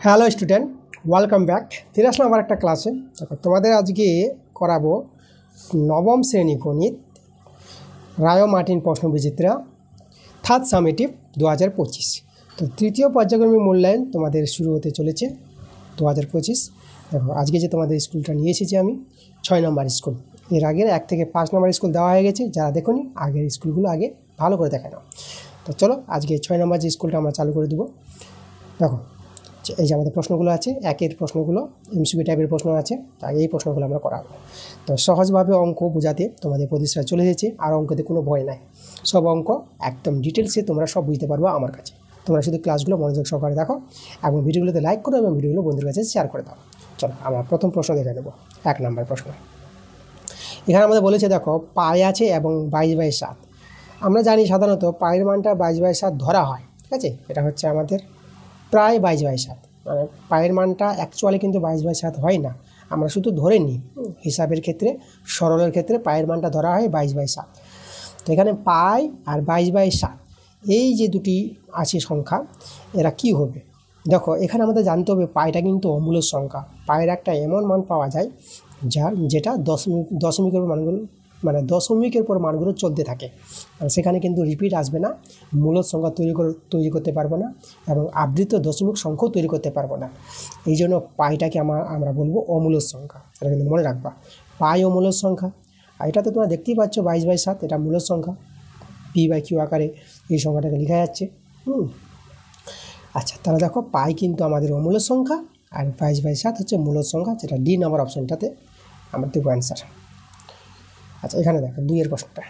Hello student, welcome back. ফিরে আসলাম আবার একটা ক্লাসে। দেখো, তোমাদের আজকে করাবো নবম শ্রেণী গণিত, রায় মার্টিন প্রশ্ন বিচিত্রা, থার্ড সামেটিভ 2025। তো তৃতীয় পর্যায়ক্রমিক মূল্যায়ন তোমাদের শুরু হতে চলেছে 2025। দেখো, আজকে যে তোমাদের স্কুলটা নিয়ে এসেছি আমি 6 নম্বর স্কুল। এর আগের 1 থেকে 5 নম্বর স্কুল দেওয়া হয়ে গেছে। যারা দেখোনি, আগের স্কুলগুলো আগে ভালো করে দেখে নাও। তো চলো, আজকে 6 নম্বর যে স্কুলটা আমরা চালু করে দেবো। দেখো, এই যে আমাদের প্রশ্নগুলো আছে, একের প্রশ্নগুলো এমসিকিউ টাইপের প্রশ্ন আছে, তাই এই প্রশ্নগুলো আমরা করাবো। তো সহজভাবে অঙ্ক বোঝাতে তোমাদের প্রতিষ্ঠা চলে এসেছে, আর অঙ্কতে কোনো ভয় নাই। সব অঙ্ক একদম ডিটেলসে তোমরা সব বুঝতে পারবো আমার কাছে। তোমরা শুধু ক্লাসগুলো মনোযোগ সহকারে দেখো এবং ভিডিওগুলোতে লাইক করো এবং ভিডিওগুলো বন্ধুদের কাছে শেয়ার করে দাও। চলো, আমরা প্রথম প্রশ্ন দেখে নেব। 1 নম্বর প্রশ্ন এখানে আমাদের বলেছে, দেখো পায়ে আছে এবং 22/7। আমরা জানি সাধারণত পায়ের মানটা 22/7 ধরা হয়, ঠিক আছে। এটা হচ্ছে আমাদের প্রায় 22/7, মানে পায়ের মানটা অ্যাকচুয়ালি কিন্তু 22/7 হয় না, আমরা শুধু ধরে নিই। হিসাবের ক্ষেত্রে, সরলের ক্ষেত্রে পায়ের মানটা ধরা হয় 22/7। তো এখানে পাই আর 22/7 এই যে দুটি আছে সংখ্যা, এরা কি হবে? দেখো, এখানে আমাদের জানতে হবে পাইটা কিন্তু অমূল্য সংখ্যা। পায়ের একটা এমন মান পাওয়া যায় যেটা দশমিকের মানগুলো, মানে দশমিকের পর মানগুলো চলতে থাকে। সেখানে কিন্তু রিপিট আসবে না, মূল সংখ্যা তৈরি করতে পারবো না, এবং আবৃত দশমিক সংখ্যাও তৈরি করতে পারবো না। এই জন্য পাইটাকে আমরা বলবো অমূল্য সংখ্যা। এটা কিন্তু মনে রাখবা, পাই অমূল্য সংখ্যা। আর এটা তো তোমরা দেখতেই পাচ্ছ 22/7, এটা মূল সংখ্যা। p/q আকারে এই সংখ্যাটাকে লেখা যাচ্ছে। আচ্ছা, তাহলে দেখো, পাই কিন্তু আমাদের অমূল্য সংখ্যা, আর 22/7 হচ্ছে মূল সংখ্যা, যেটা ডি নাম্বার অপশনটাতে আমরা দেবো অ্যান্সার। আচ্ছা, এখানে দেখো 2 প্রশ্নটা।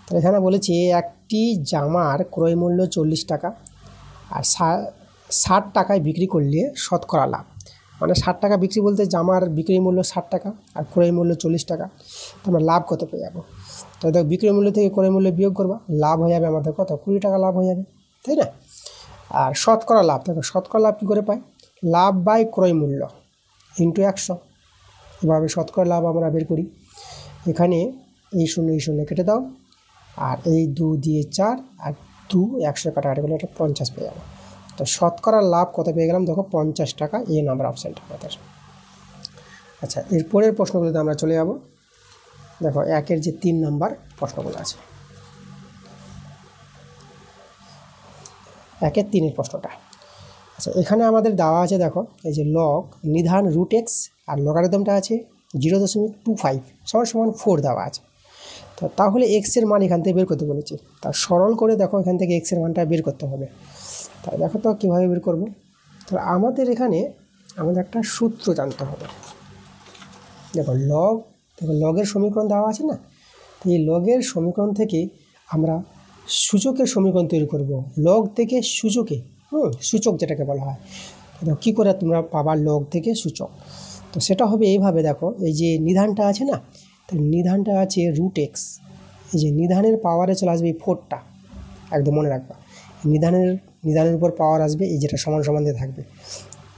তো এখানে বলেছি একটি জামার ক্রয় মূল্য 40 টাকা, আর 60 টাকায় বিক্রি করলে শতকরা লাভ। মানে 60 টাকা বিক্রি বলতে জামার বিক্রি মূল্য 60 টাকা আর ক্রয় মূল্য 40 টাকা। তো আমরা লাভ কত পেয়ে যাবো? তো দেখো, বিক্রয় মূল্য থেকে ক্রয় মূল্য বিয়োগ করবা, লাভ হয়ে যাবে আমাদের কত? 20 টাকা লাভ হয়ে যাবে, তাই না? আর শতকরা লাভ, দেখো শতকরা লাভ কী করে পাই? লাভ বাই ক্রয় মূল্য ইন্টু 100। এভাবে শতকরা লাভ আমরা বের করি। এখানে এই শূন্য কেটে দাও, আর এই 2 দিয়ে 4 আর 2 100 কাটাকাটি করলে এটা 50 পেয়ে যাবো। তো শতকরা লাভ কত পেয়ে গেলাম? দেখো 50 টাকা, এই নাম্বার অপশানটা আমাদের। আচ্ছা, এরপরের প্রশ্নগুলোতে আমরা চলে যাব। দেখো, 1-এর যে 3 নম্বর প্রশ্নগুলো আছে, 1-এর 3 প্রশ্নটা। আচ্ছা, এখানে আমাদের দেওয়া আছে, দেখো এই যে লগ নিধান √x আর লগারিদমটা আছে 0.25 = 4 দেওয়া আছে। তো তাহলে এক্সের মান এখান থেকে বের করতে বলেছি। তা সরল করে দেখো, এখান থেকে এক্সের মানটা বের করতে হবে। তাই দেখো তো কীভাবে বের করব। তাহলে আমাদের এখানে একটা সূত্র জানতে হবে। দেখো লগের সমীকরণ দেওয়া আছে না, তো এই লগের সমীকরণ থেকে আমরা সূচকের সমীকরণ তৈরি করব। লগ থেকে সূচকে, সূচক যেটাকে বলা হয়। দেখো কী করে তোমরা পাবার লগ থেকে সূচক। তো সেটা হবে এইভাবে, দেখো এই যে নিধানটা আছে না, তো নিধানটা আছে √x। এই যে নিধানের পাওয়ারে চলে আসবে এই 4টা, একদম মনে রাখবা। নিধানের উপর পাওয়ার আসবে, এই যেটা সমান সমান দিয়ে থাকবে,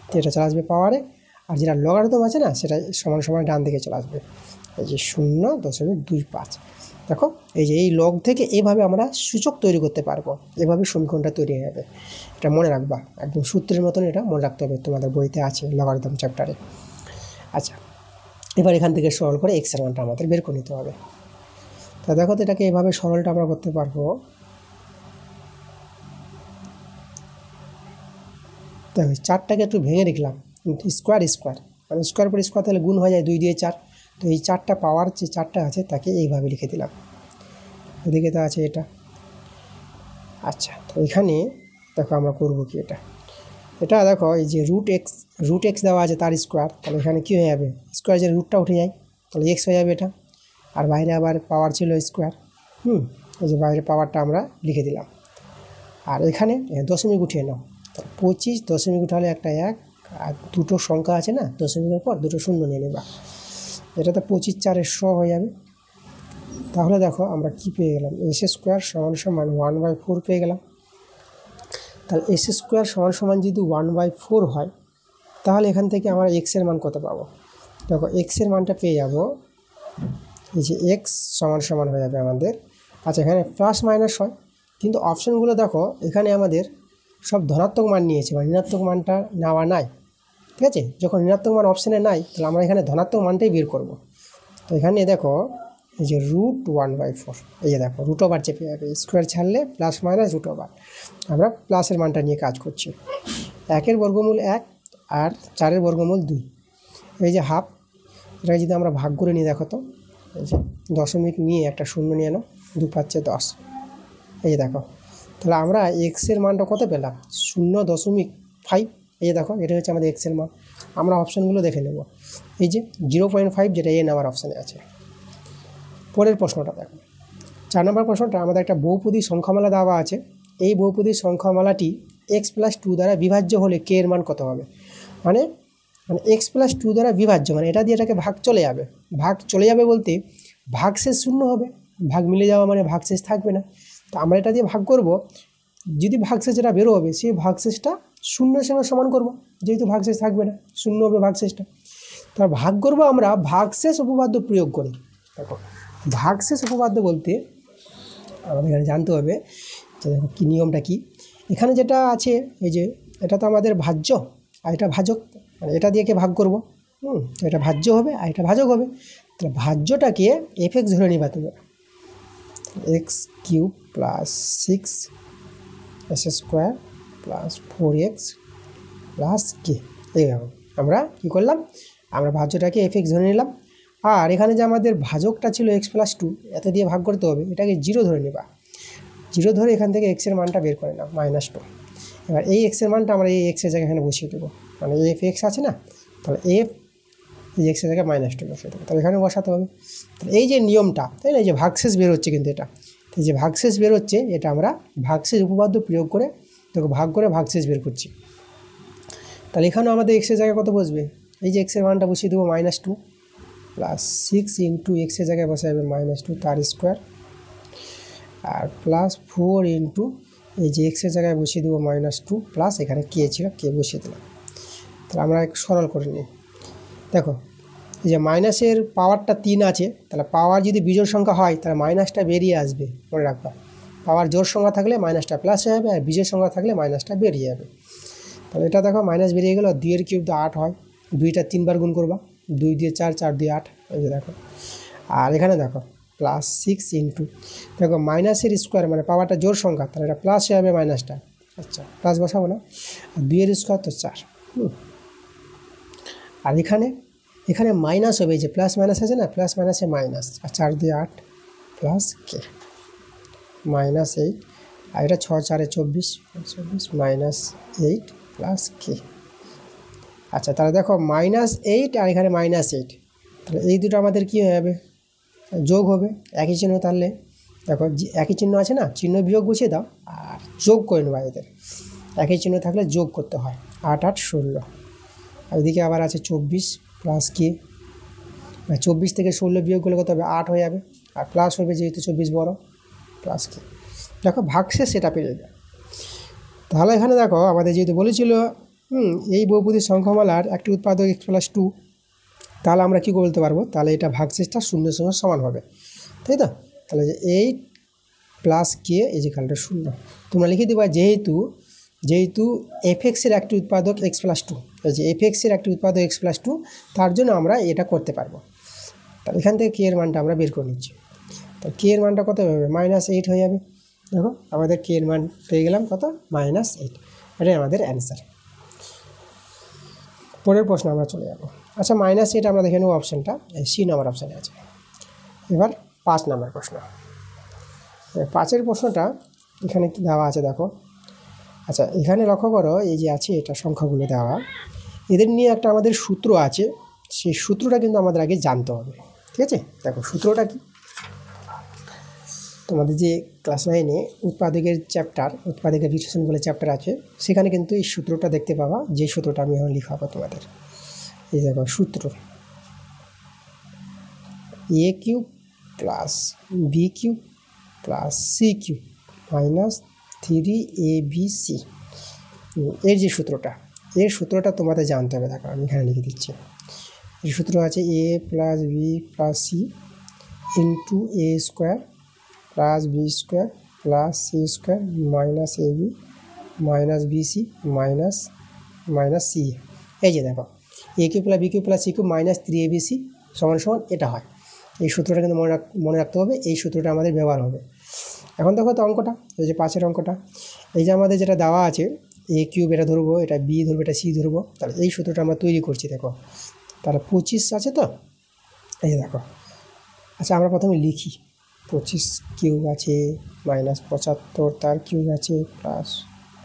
তো এটা চলে আসবে পাওয়ারে। আর যেটা লগারিদম আছে না, সেটা সমান সমান ডান দিকে চলে আসবে, এই যে 0.25। দেখো, এই যে এই লগ থেকে এইভাবে আমরা সূচক তৈরি করতে পারবো, এভাবে সমীকরণটা তৈরি হয়ে যাবে। এটা মনে রাখবা, একদম সূত্রের মতন এটা মনে রাখতে হবে, তোমাদের বইতে আছে লগারিদম চ্যাপ্টারে। আচ্ছা, এবার এখান থেকে সরল করে এক্সের মানটা আমাদের বের করে নিতে হবে। তা দেখো, তো এটাকে এভাবে সরলটা আমরা করতে পারবো। দেখো, 4টাকে একটু ভেঙে রাখলাম, স্কোয়ার মানে স্কোয়ার পর স্কোয়ার, তাহলে গুণ হয়ে যায় 2 দিয়ে 4। তো এই 4টা পাওয়ার যে 4টা আছে তাকে এইভাবে লিখে দিলাম। এদিকে তো আছে এটা। আচ্ছা, তো এখানে দেখো আমরা করবো কি, এটা দেখো এই যে √x দেওয়া আছে তার স্কোয়ার, তাহলে এখানে কী হয়ে যাবে? স্কোয়ার যে রুটটা উঠে যায়, তাহলে x হয়ে যাবে এটা। আর বাইরে আবার পাওয়ার ছিল স্কোয়ার, এই যে বাইরে পাওয়ারটা আমরা লিখে দিলাম। আর এখানে দশমিক উঠিয়ে নাও, 25 দশমিক উঠালে একটা 1, আর দুটো সংখ্যা আছে না দশমিকের পর, দুটো শূন্য নিয়ে নেবা। এটা তো 25 4 100 হয়ে যাবে। তাহলে দেখো আমরা কি পেয়ে গেলাম? s² = 1/4 পেয়ে গেলাম। তাহলে s² = যদি 1/4 হয়, তাহলে এখান থেকে আমরা এক্সের মান কত পাবো? দেখো, এক্সের মানটা পেয়ে যাব, এই যে x = হয়ে যাবে আমাদের। আচ্ছা, এখানে প্লাস মাইনাস হয়, কিন্তু অপশানগুলো দেখো, এখানে আমাদের সব ধনাত্মক মান নিয়েছে, মানে ঋণাত্মক মানটা নেওয়া নাই। ঠিক আছে, যখন ঋণাত্মক মান অপশানে নাই তাহলে আমরা এখানে ধনাত্মক মানটাই বের করব। তো এখানে দেখো এই যে √1/4, এই যে দেখো রুট ওভার চেপে যাবে, স্কোয়ার ছাড়লে প্লাস মাইনাস √ আমরা প্লাসের মানটা নিয়ে কাজ করছি। 1-এর বর্গমূল 1 আর 4-এর বর্গমূল 2, এই যে হাফ, এটা যদি আমরা ভাগ করে নিই দেখো তো, এই যে দশমিক নিয়ে একটা শূন্য নিয়ে নাও, 2 × 5 = 10, এই যে দেখো। তাহলে আমরা এক্সের মানটা কত পেলাম? 0.5। এই যে দেখো এটা হচ্ছে আমাদের এক্সের মান। আমরা অপশানগুলো দেখে নেব, এই যে 0.5 যেটা এ নাম্বার অপশানে আছে। পরের প্রশ্নটা দেখো, 4 নম্বর প্রশ্নটা আমাদের একটা বহুপদী সংখ্যামালা দেওয়া আছে। এই বহুপদী সংখ্যামালাটি x+2 দ্বারা বিভাজ্য হলে কে এর মান কত হবে? মানে x+2 দ্বারা বিভাজ্য, মানে এটা দিয়ে এটাকে ভাগ চলে যাবে। ভাগ চলে যাবে বলতে ভাগশেষ শূন্য হবে, ভাগ মিলে যাওয়া মানে ভাগশেষ থাকবে না। তো আমরা এটা দিয়ে ভাগ করব, যদি ভাগশেষ যেটা বেরো হবে সেই ভাগশেষটা শূন্যের সঙ্গে সমান করব, যেহেতু ভাগশেষ থাকবে না, শূন্য হবে ভাগশেষটা। তার ভাগ করব আমরা ভাগশেষ উপপাদ্য প্রয়োগ করি। দেখো ভাগশেষ উপপাদ্য বলতে আমাদের এখানে জানতে হবে যে দেখো কী নিয়মটা কী। এখানে যেটা আছে এই যে এটা তো আমাদের ভাজ্য আর এটা ভাজক, মানে এটা দিয়ে ভাগ করব, তো এটা ভাজ্য হবে আর এটা ভাজক হবে। তাহলে ভাজ্যটাকে f(x) ধরে নিবা তুমি, x³ + 6s² + 4x + k। এইরকম আমরা কী করলাম, আমরা ভাজ্যটাকে f(x) ধরে নিলাম। আর এখানে যে আমাদের ভাজকটা ছিল x+2, এত দিয়ে ভাগ করতে হবে, এটাকে 0 ধরে নেবা। 0 ধরে এখান থেকে x এর মানটা বের করে নাও, -2। এবার এই x এর মানটা আমরা এই x এর জায়গায় এখানে বসিয়ে দেবো, মানে f(x) আছে না, তাহলে f এই x এর জায়গায় -2 বসিয়ে দেবো, তাহলে এখানে বসাতে হবে। তাহলে এই যে নিয়মটা, তাই না, এই যে ভাগশেষ বের হচ্ছে, কিন্তু এটা এই যে ভাগশেষ বের হচ্ছে, এটা আমরা ভাগশেষ উপপাদ্য প্রয়োগ করে দেখো ভাগ করে ভাগশেষ বের করছি। তাহলে এখানেও আমাদের x এর জায়গায় কত বসবে, এই যে x এর মানটা বসিয়ে দেবো -2 + 6 × x এর জায়গায় বসে যাবে -2 তার স্কোয়ার, আর +4 × এই যে x এর জায়গায় বসিয়ে দেবো -2 প্লাস এখানে কে ছিল, কে বসিয়ে দিলাম। তাহলে আমরা একটু সরল করে নিই। দেখো এই যে মাইনাসের পাওয়ারটা 3 আছে, তাহলে পাওয়ার যদি বিজোড় সংখ্যা হয় তাহলে মাইনাসটা বেরিয়ে আসবে, মনে রাখবা। পাওয়ার জোড় সংখ্যা থাকলে মাইনাসটা প্লাস হয়ে যাবে, আর বিজোড় সংখ্যা থাকলে মাইনাসটা বেরিয়ে যাবে। তাহলে এটা দেখো মাইনাস বেরিয়ে গেল, 2-3 তো 8 হয়, 2টা 3 বার গুণ করবা, 2 দিয়ে 4, 4 দিয়ে 8, এই যে দেখো। আর এখানে দেখো +6 × দেখো মাইনাসের স্কোয়ার মানে পাওয়ারটা জোড় সংখ্যা, তাহলে এটা প্লাস হয়ে যাবে মাইনাসটা, আচ্ছা প্লাস বসাবো না, আর 2 এর স্কোয়ার তো 4। আর এখানে মাইনাস হবে, এই যে প্লাস মাইনাস আছে না, প্লাস মাইনাসে মাইনাস, আর 4 দিয়ে 8 প্লাস কে -8, আর এটা 6 × 4 = 24 -8 প্লাস কে। আচ্ছা তাহলে দেখো -8 আর এখানে -8, তাহলে এই দুটো আমাদের কী হয়ে যাবে, যোগ হবে, একই চিহ্ন। তাহলে দেখো একই চিহ্ন আছে না, চিহ্ন বিয়োগ বসিয়ে দাও আর যোগ করে নেবা, এদের একই চিহ্ন থাকলে যোগ করতে হয়, 8 8 16। আর এদিকে আবার আছে 24 প্লাস কে, 24 থেকে 16 বিয়োগ করলে কত হবে, 8 হয়ে যাবে, আর প্লাস হবে যেহেতু 24 বড়, প্লাস কে। দেখো ভাগশেষ সেটা পেয়ে যাবে। তাহলে এখানে দেখো আমাদের যেহেতু বলেছিল এই বহুপদী সংখ্যামালার একটি উৎপাদক x+2, তাহলে আমরা কী বলতে পারবো, তাহলে এটা ভাগশেষটা 0 সঙ্গে সমান হবে, তাই তো। তাহলে যে 8 প্লাস কে এই যে খালটা 0, তোমরা লিখে দেবা যেহেতু f(x)-এর একটি উৎপাদক x+2, এই যে f(x)-এর একটি উৎপাদক x+2, তার জন্য আমরা এটা করতে পারবো। তাহলে এখান থেকে কে এর মানটা আমরা বের করে নিচ্ছি। তাহলে কে এর মানটা কত হবে, -8 হয়ে যাবে। দেখো আমাদের কে এর মান পেয়ে গেলাম কত, -8, এটাই আমাদের অ্যান্সার। পরের প্রশ্ন আমরা চলে যাব। আচ্ছা -8 আমরা দেখে নেব, অপশানটা এই C নাম্বার অপশানে আছে। এবার 5 নাম্বার প্রশ্ন। 5-এর প্রশ্নটা এখানে কি দেওয়া আছে দেখো। আচ্ছা এখানে লক্ষ্য করো, এই যে আছে এটা সংখ্যাগুলো দেওয়া, এদের নিয়ে একটা আমাদের সূত্র আছে, সেই সূত্রটা কিন্তু আমাদের আগে জানতে হবে, ঠিক আছে। দেখো সূত্রটা কি, তোমাদের যে ক্লাস 9-এ উৎপাদকের বিশ্লেষণ বলে চ্যাপ্টার আছে, সেখানে কিন্তু এই সূত্রটা দেখতে পাবা, যে সূত্রটা আমি এখন লিখাবো তোমাদের। এই দেখো সূত্র, a³ + b³ + c³ - 3abc, এর যে সূত্রটা তোমাদের জানতে হবে। দেখো আমি এখানে লিখে দিচ্ছি, এর সূত্র আছে a + b + c × a² + b² + c² - ab minus BC minus minus C. এই যে দেখো A cube plus B cube plus C cube minus 3abc সমান সমান এটা হয়। এই সূত্রটা কিন্তু মনে রাখতে হবে, এই সূত্রটা আমাদের ব্যবহার হবে। এখন দেখো তো অঙ্কটা, এই যে 5-এর অঙ্কটা, এই যে আমাদের যেটা দেওয়া আছে এ কিউব এটা ধরবো, এটা বি ধরবো, এটা সি ধরবো, তাহলে এই সূত্রটা আমরা তৈরি করছি। দেখো তাহলে 25 আছে তো, এই যে দেখো। আচ্ছা আমরা প্রথমে লিখি, 25 কিউব আছে মাইনাস 75 তার কিউব আছে প্লাস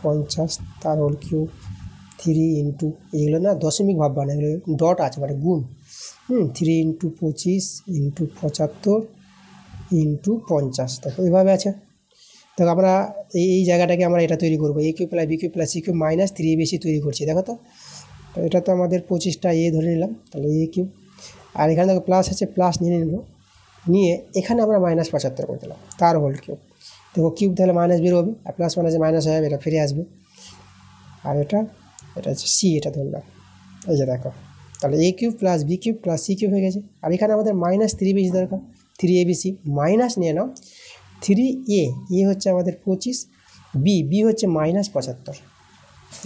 50 তার হোল কিউব 3 ইন্টু, এগুলো না দশমিক ভাববা না, এগুলো ডট আছে মানে গুণ। 3 ইন্টু 25 ইন্টু 75 ইন্টু 50, দেখো এইভাবে আছে। দেখো আমরা এই জায়গাটাকে আমরা এটা তৈরি করবো, A cube plus B cube plus C cube minus 3abc তৈরি করছি। দেখো তো এটা তো আমাদের 25টা এ ধরে নিলাম, তাহলে এ কিউব, আর এখানে দেখো প্লাস আছে, প্লাস নিয়ে নেব, নিয়ে এখানে আমরা মাইনাস 75 করে দিলাম তার হোল কিউব। দেখো কিউব তাহলে মাইনাস বেরোবে, আর প্লাস মাইনাসে মাইনাস হয়ে যাবে, এটা ফিরে আসবে। আর এটা হচ্ছে সি, এটা ধরলাম, এই যে দেখো। তাহলে A cube plus B cube plus C cube হয়ে গেছে। আর এখানে আমাদের মাইনাস 3abc দরকার, 3abc মাইনাস নিয়ে নাও 3a, এ হচ্ছে আমাদের 25, বি হচ্ছে মাইনাস 75।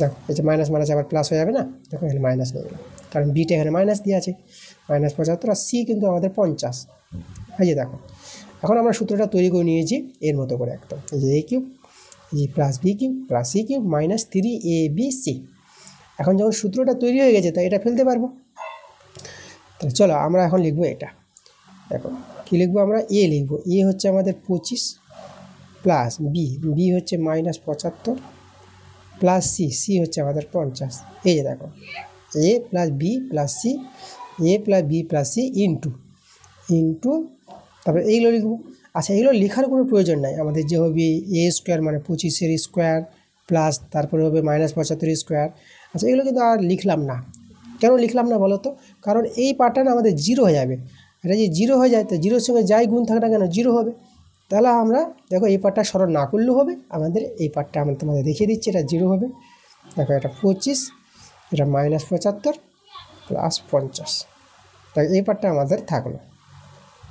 দেখো এই যে মাইনাস মাইনাস আবার প্লাস হয়ে যাবে না, দেখো এখানে মাইনাস নিয়ে গেলাম কারণ বিটা এখানে মাইনাস দিয়ে আছে, মাইনাস 75, আর সি কিন্তু আমাদের 50। এই যে দেখো এখন আমরা সূত্রটা তৈরি করে নিয়েছি এর মতো করে একদম, এই যে A cube plus B cube plus C cube minus 3abc। এখন যখন সূত্রটা তৈরি হয়ে গেছে তাই এটা ফেলতে পারবো। তাহলে চলো আমরা এখন লিখবো এটা। দেখো কী লিখবো আমরা, এ লিখবো, এ হচ্ছে আমাদের 25 প্লাস বি হচ্ছে মাইনাস 75 প্লাস সি হচ্ছে আমাদের 50। এই যে দেখো A plus B plus C, A plus B plus C into তারপরে এইগুলো লিখবো। আচ্ছা এগুলো লেখার কোনো প্রয়োজন নাই, আমাদের যে হবে এ স্কোয়ার মানে 25-এর স্কোয়ার প্লাস তারপরে হবে মাইনাস 75-এর স্কোয়ার। আচ্ছা এগুলো কিন্তু আর লিখলাম না, কেন লিখলাম না বলো তো, কারণ এই পার্টটা না আমাদের জিরো হয়ে যাবে। এটা যে জিরো হয়ে যায় তো জিরোর সঙ্গে যাই গুণ থাকে না কেন জিরো হবে। তাহলে আমরা দেখো এই পার্টটা সরল না করলেও হবে, আমাদের এই পার্টটা আমরা তোমাদের দেখিয়ে দিচ্ছি, এটা জিরো হবে। দেখো এটা 25, এটা মাইনাস 75 প্লাস 50, তাই এই পার্টটা আমাদের থাকলো।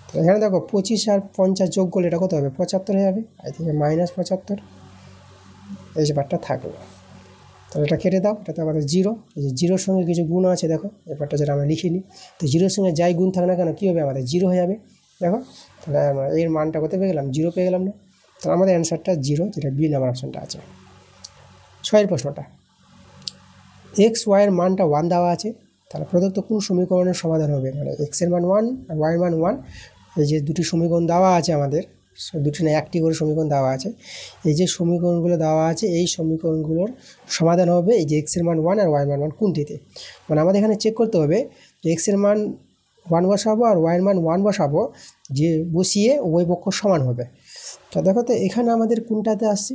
তো এখানে দেখো 25 আর 50 যোগ করলে এটা কত হবে, 75 হয়ে যাবে, এই থেকে মাইনাস 75, এই যে পার্টটা থাকলো। তাহলে এটা কেটে দাও, এটা তো আমাদের জিরো, এই যে জিরোর সঙ্গে কিছু গুণ আছে, দেখো এই পার্টটা যেটা আমরা লিখিনি, তো জিরোর সঙ্গে যাই গুণ থাকে না কেন কী হবে, আমাদের জিরো হয়ে যাবে। দেখো তাহলে আমরা এর মানটা কত পেয়ে গেলাম, জিরো পেয়ে গেলাম না, তাহলে আমাদের অ্যান্সারটা জিরো, যেটা বি নাম্বার অপশানটা আছে। 6-এর প্রশ্নটা, এক্স ওয়াইয়ের মানটা 1 দেওয়া আছে, তাহলে প্রদত্ত কোন সমীকরণের সমাধান হবে, মানে এক্সের মান 1 আর ওয়াইয়ের মান 1, এই যে দুটি সমীকরণ দেওয়া আছে আমাদের, দুটি না একটি করে সমীকরণ দেওয়া আছে, এই যে সমীকরণগুলো দেওয়া আছে এই সমীকরণগুলোর সমাধান হবে এই যে এক্সের মান 1 আর ওয়াইয়ের মান 1 কোনটিতে। মানে আমাদের এখানে চেক করতে হবে যে এক্সের মান 1 বসাবো আর ওয়াইয়ের মান 1 বসাবো, যে বসিয়ে উভয় পক্ষ সমান হবে। তো দেখো তো এখানে আমাদের কোনটাতে আসছে,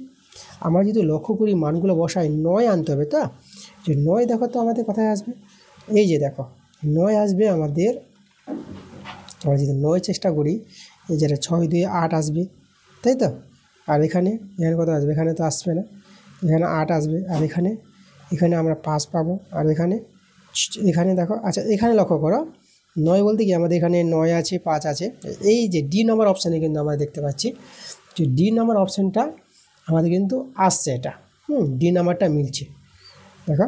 আমরা যদি লক্ষ্য করি মানগুলো বসাই 9 আনতে হবে, তো যে 9 দেখো তো আমাদের কোথায় আসবে, এই যে দেখো 9 আসবে আমাদের, আমরা যদি 9 চেষ্টা করি, এই যেটা 6 2 8 আসবে, তাই তো। আর এখানে কত আসবে, এখানে তো আসবে না, এখানে 8 আসবে, আর এখানে আমরা 5 পাবো, আর এখানে দেখো, আচ্ছা এখানে লক্ষ্য করো 9 বলতে কি আমাদের এখানে 9 আছে 5 আছে, এই যে ডি নাম্বার অপশানে কিন্তু আমরা দেখতে পাচ্ছি যে ডি নাম্বার অপশানটা আমাদের কিন্তু আসছে, এটা ডি নাম্বারটা মিলছে। দেখো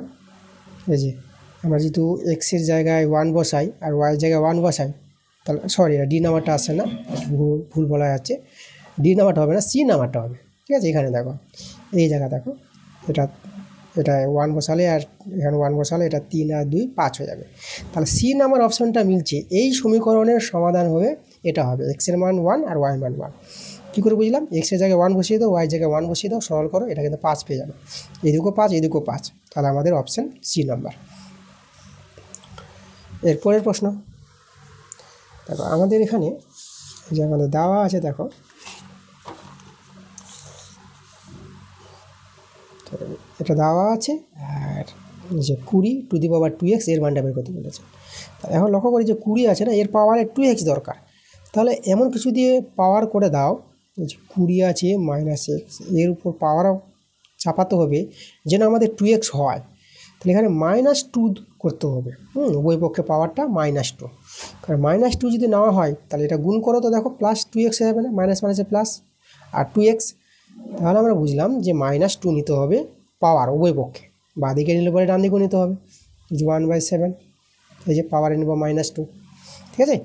এই যে আমরা যেহেতু এক্সের জায়গায় 1 বসাই আর ওয়াইয়ের জায়গায় 1 বসাই, তাহলে সরি এটা ডি নাম্বারটা আসে না, ভুল বলা যাচ্ছে, ডি নাম্বারটা হবে না, সি নাম্বারটা হবে, ঠিক আছে। এখানে দেখো এই জায়গা দেখো এটা 1 বসালে আর এখানে 1 বসালে এটা 3 আর 2 5 হয়ে যাবে, তাহলে সি নাম্বার অপশানটা মিলছে, এই সমীকরণের সমাধান হবে এটা হবে এক্সের মান 1 আর ওয়াইয়ের মান 1। কী করে বুঝলাম, এক্সের জায়গায় 1 বসিয়ে দাও, ওয়াইয়ের জায়গায় 1 বসিয়ে দাও, সরল করো, এটা কিন্তু 5 পেয়ে যাবে, এদিকেও 5 এদিকেও 5, তাহলে আমাদের অপশান সি নাম্বার। এরপরের প্রশ্ন দেখো আমাদের এখানে যে আমাদের দেওয়া আছে, দেখো এটা দেওয়া আছে, আর যে 20 টু দি পাওয়ার 2x এর মানটা বের করতে বলেছে। এখন লক্ষ্য করি যে 20 আছে না, এর পাওয়ারে 2x দরকার, তাহলে এমন কিছু দিয়ে পাওয়ার করে দাও যে 20 আছে মাইনাস এক্স, এর উপর পাওয়ার চাপাতে হবে যেন আমাদের 2x হয়, তাহলে এখানে -2 করতে হবে, উভয় পক্ষে পাওয়ারটা -2, কারণ -2 যদি নেওয়া হয় তাহলে এটা গুণ করো তো দেখো প্লাস 2x হয়ে যাবে না, মাইনাস মাইনাসে প্লাস আর 2x, তাহলে আমরা বুঝলাম যে -2 নিতে হবে পাওয়ার উভয় পক্ষে, বাঁ দিকে নিলে পরে ডান দিকেও নিতে হবে। 1/7, এই যে পাওয়ারে নেব -2, ঠিক আছে।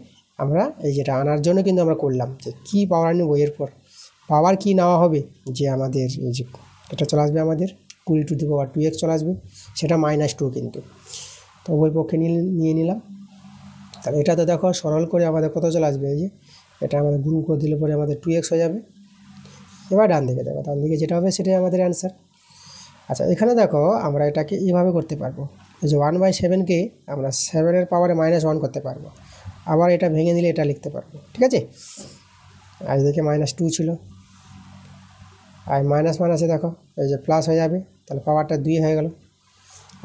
আমরা এই যেটা আনার জন্য কিন্তু আমরা করলাম যে কী পাওয়ার নেব, এরপর পাওয়ার কি নেওয়া হবে, যে আমাদের এই যে এটা চলে আসবে আমাদের 20^2x চলে আসবে, সেটা -2 কিন্তু, তো উভয় পক্ষে নিয়ে নিলাম। তাহলে এটা তো দেখো সরল করে আমাদের কত চলে আসবে, এই যে এটা আমাদের গুণ করে দিলে পরে আমাদের 2x হয়ে যাবে। এবার ডান দিকে দেখো, ডান দিকে যেটা হবে সেটাই আমাদের অ্যান্সার। আচ্ছা, এখানে দেখো আমরা এটাকে এইভাবে করতে পারবো, এই যে 1/7কে আমরা 7-এর পাওয়ারে -1 করতে পারবো, আবার এটা ভেঙে দিলে এটা লিখতে পারবো, ঠিক আছে। আর এদিকে -2 ছিল, আর মাইনাস মাইনাসে দেখো এই যে প্লাস হয়ে যাবে, তাহলে পাওয়ারটা 2 হয়ে গেল।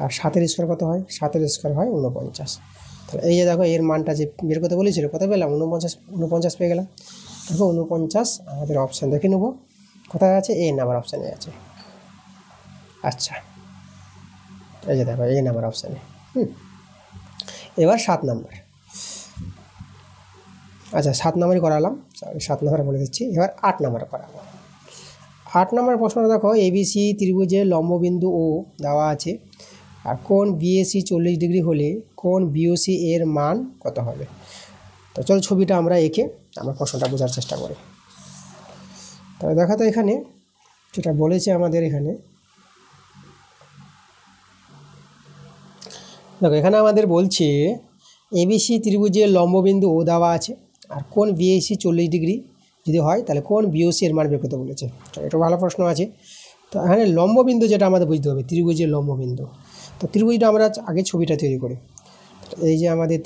আর 7-এর স্কোয়ার কত হয়, 7-এর স্কোয়ার হয় 49। তাহলে এই যে দেখো এর মানটা যে বের করতে বলেছিল, কত পেলাম, 49 পেয়ে গেলাম। দেখো 49 আমাদের অপশান দেখে নেব কোথায় আছে, এ নাম্বার অপশানে আছে। আচ্ছা, এই যে দেখো এই নাম্বার অপশানে। এবার 7 নাম্বার। আচ্ছা, 7 নাম্বারই করালাম, 7 নাম্বার বলে দিচ্ছি। এবার 8 নাম্বার করাবো। 8 নাম্বার প্রশ্নটা দেখো, এবিসি ত্রিভুজের লম্ববিন্দু ও দেওয়া আছে, আর কোণ বিএসি 40 ডিগ্রি হলে কোণ বিওসি এর মান কত হবে। তো চলো ছবিটা আমরা এঁকে আমরা প্রশ্নটা বোঝার চেষ্টা করি। তবে দেখা তো এখানে যেটা বলেছে আমাদের, এখানে দেখো এখানে আমাদের বলছে এবিসি ত্রিভুজের লম্ববিন্দু ও দেওয়া আছে, আর কোণ বিএসি 40 ডিগ্রি যদি হয় তাহলে কোণ বিওসি এর মান বের করতে বলেছে। তো এটা ভালো প্রশ্ন আছে। তো এখানে লম্ববিন্দু যেটা আমাদের বুঝতে হবে, ত্রিভুজের লম্ববিন্দু। তো ত্রিভুজটা আমরা আগে ছবিটা তৈরি করি। এই যে আমাদের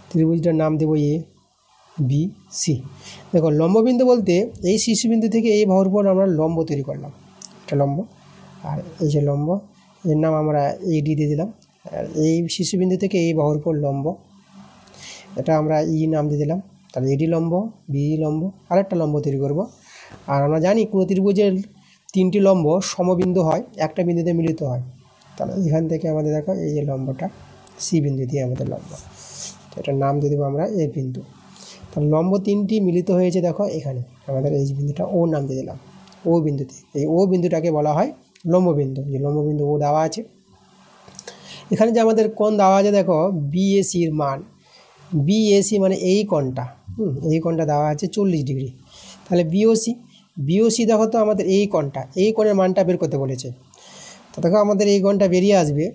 ত্রিভুজটার নাম দেবো এ বি সি। দেখো লম্ববিন্দু বলতে এই শীর্ষবিন্দু থেকে এই বাহুর উপর আমরা লম্ব তৈরি করলাম, এটা লম্ব। আর এই যে লম্ব, এর নাম আমরা এডি দিয়ে দিলাম। আর এই শীর্ষবিন্দু থেকে এই বাহুর উপর লম্ব, এটা আমরা ই নাম দিয়ে দিলাম। তাহলে এডি লম্ব, বি লম্ব, আরেকটা লম্ব তৈরি করব। আর আমরা জানি কোনো ত্রিভুজের 3টি লম্ব সমবিন্দু হয়, একটা বিন্দুতে মিলিত হয়। তাহলে এখান থেকে আমাদের দেখো এই যে লম্বটা সি বিন্দু দিয়ে আমাদের লম্ব, এটার নাম দিয়ে দেবো আমরা এ বিন্দু। তাহলে লম্ব 3টি মিলিত হয়েছে দেখো এখানে, আমাদের এই বিন্দুটা ও নাম দিয়ে দিলাম, ও বিন্দুতে। এই ও বিন্দুটাকে বলা হয় লম্ববিন্দু, যে লম্ববিন্দু ও দেওয়া আছে। এখানে যে আমাদের কোণ দেওয়া আছে দেখো বিএসির মান, বিএসি মানে এই কোণটা, এই কোণটা দেওয়া আছে 40 ডিগ্রি। তাহলে বিওসি দেখো তো আমাদের এই কোণটা, এই কোণের মানটা বের করতে বলেছে। তো দেখো আমাদের এই কোণটা বেরিয়ে আসবে।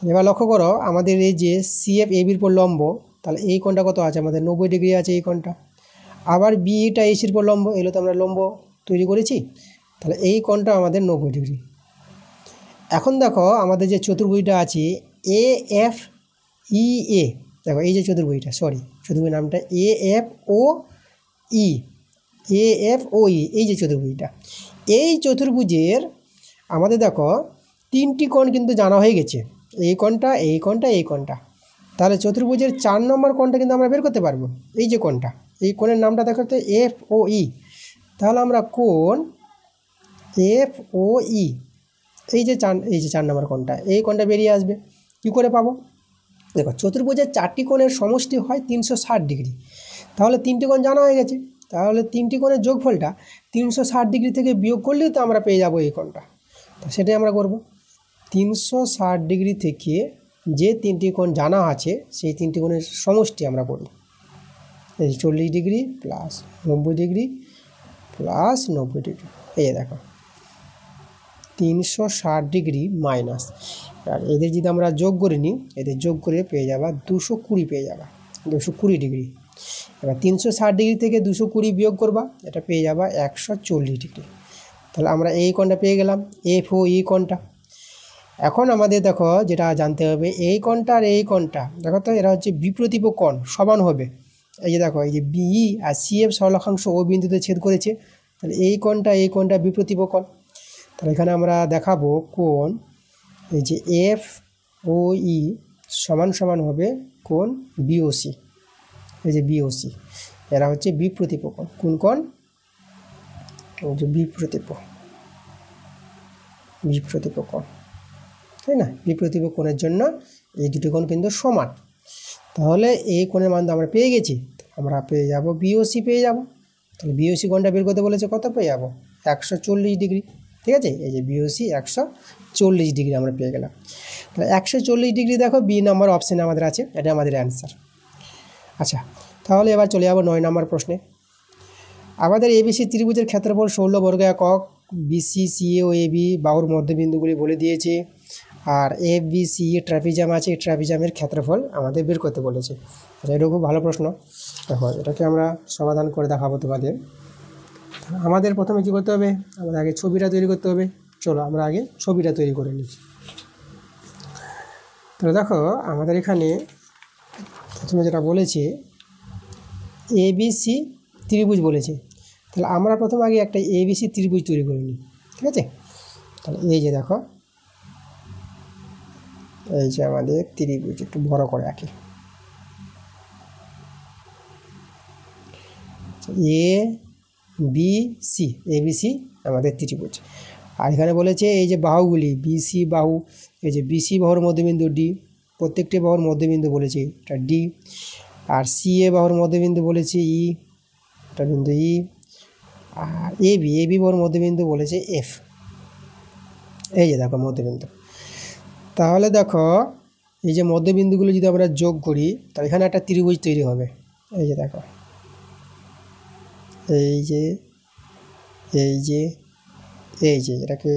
এবার লক্ষ্য করো আমাদের এই যে সিএফ এবির উপর লম্ব, তাহলে এই কোণটা কত আছে আমাদের 90 ডিগ্রি আছে এই কোণটা। আবার বিটা এসির উপর লম্ব, এগুলো তো আমরা লম্ব তৈরি করেছি, তাহলে এই কোণটা আমাদের 90 ডিগ্রি। এখন দেখো আমাদের যে চতুর্ভুজটা আছে এ এফ ই এ, দেখো এই যে চতুর্ভুজটা, চতুর্ভুজ নামটা A F O E, A F O ই, এই যে চতুর্ভুজটা, এই চতুর্ভুজের আমাদের দেখো 3টি কোণ কিন্তু জানা হয়ে গেছে, এই কোণটা, এই কোণটা, এই কোণটা। তাহলে চতুর্ভুজের 4 নম্বর কোণটা কিন্তু আমরা বের করতে পারবো, এই যে কোণটা, এই কোণের নামটা দেখো তো এফ ও ই। তাহলে আমরা কোণ এফ ও ই, এই যে 4 নম্বর কোণটা, এই কোণটা বেরিয়ে আসবে। কী করে পাবো, দেখো চতুর্ভুজের 4টি কোণের সমষ্টি হয় 360 ডিগ্রি। তাহলে 3টি কোণ জানা হয়ে গেছে, তাহলে 3টি কোণের যোগফলটা 360 ডিগ্রি থেকে বিয়োগ করলেই তো আমরা পেয়ে যাবো এই কোণটা। তো সেটাই আমরা করব, 360 ডিগ্রি থেকে যে 3টি কোণ জানা আছে সেই 3টি কোণের সমষ্টি আমরা করি। এই 40 degree plus 90 degree plus 90 degree, এই দেখো 360 ডিগ্রি মাইনাস, আর এদের যদি আমরা যোগ করে নিই, এদের যোগ করে পেয়ে যাবা 220, পেয়ে যাবা 220 ডিগ্রি। এবার 360 ডিগ্রি থেকে 220 বিয়োগ করবা, এটা পেয়ে যাবা 140 ডিগ্রি। তাহলে আমরা এই কোণটা পেয়ে গেলাম, এফ ও ই কোণটা। এখন আমাদের দেখো যেটা জানতে হবে, এই কোণটা আর এই কোণটা দেখো তো এরা হচ্ছে বিপ্রতীপ কোণ, সমান হবে। এই যে দেখো এই যে বিই আর সিএফ সরলরেখাংশ ও বিন্দুতে ছেদ করেছে, তাহলে এই কোণটা বিপ্রতীপ কোণ। তাহলে এখানে আমরা দেখাবো কোণ এই যে এফ ও ই সমান সমান হবে কোণ বিওসি, এই যে বিওসি, এরা হচ্ছে বিপ্রতীপ কোণ। কোন কোণ, এই যে বিপ্রতীপ কোণ, তাই না। বিপ্রতীপ কোণের জন্য এই দুটি কোণ কিন্তু সমান। তাহলে এই কোণের মান তো আমরা পেয়ে গেছি, আমরা পেয়ে যাব বিওসি পেয়ে যাব। তাহলে বিওসি কোণটা বের করতে বলেছে, কত পেয়ে যাবো? 140 ডিগ্রি। ঠিক আছে, এই যে বিওসি 140 ডিগ্রি আমরা পেয়ে গেলাম। তাহলে 140 ডিগ্রি দেখো বি নাম্বার অপশানে আমাদের আছে, এটা আমাদের অ্যান্সার। আচ্ছা, তাহলে এবার চলে যাবো 9 নম্বর প্রশ্নে। আমাদের এবিসি ত্রিভুজের ক্ষেত্রফল 16 বর্গ একক। বিসি, সিএ ও এবি বাহুর মধ্যবিন্দুগুলি বলে দিয়েছে। আর এ বি সি ট্রাপিজাম আছে, ট্রাপিজামের ক্ষেত্রফল আমাদের বের করতে বলেছে। আচ্ছা, এটা খুব ভালো প্রশ্ন। দেখো, এটাকে আমরা সমাধান করে দেখাবো তোমাদের। আমাদের প্রথমে কী করতে হবে? আমাদের আগে ছবিটা তৈরি করতে হবে। চলো আমরা আগে ছবিটা তৈরি করে নিচ্ছি। তাহলে দেখো, আমাদের এখানে প্রথমে যেটা বলেছে এবিসি ত্রিভুজ বলেছে। তাহলে আমরা প্রথম আগে একটা এবিসি ত্রিভুজ তৈরি করে নিই। ঠিক আছে, তাহলে এই যে দেখো, এই যে আমাদের ত্রিভুজ, একটু বড় করে রাখি। এ বি সি, এবিসি আমাদের ত্রিভুজ। আর এখানে বলেছে এই যে বাহুগুলি, বিসি বাহু, এই যে বিসি বাহুর মধ্যবিন্দু ডি, প্রত্যেকটি বাহুর মধ্যবিন্দু বলেছে এটা ডি। আর সিএ বাহুর মধ্যবিন্দু বলেছে ই, এটা বিন্দু ই। আর এবি বাহুর মধ্যবিন্দু বলেছে এফ। এই যে দেখো মধ্যবিন্দু। তাহলে দেখো, এই যে মধ্যবিন্দুগুলো যদি আমরা যোগ করি, তাহলে এখানে একটা ত্রিভুজ তৈরি হবে। এই যে দেখো, এই যে এই যে এই যে এটাকে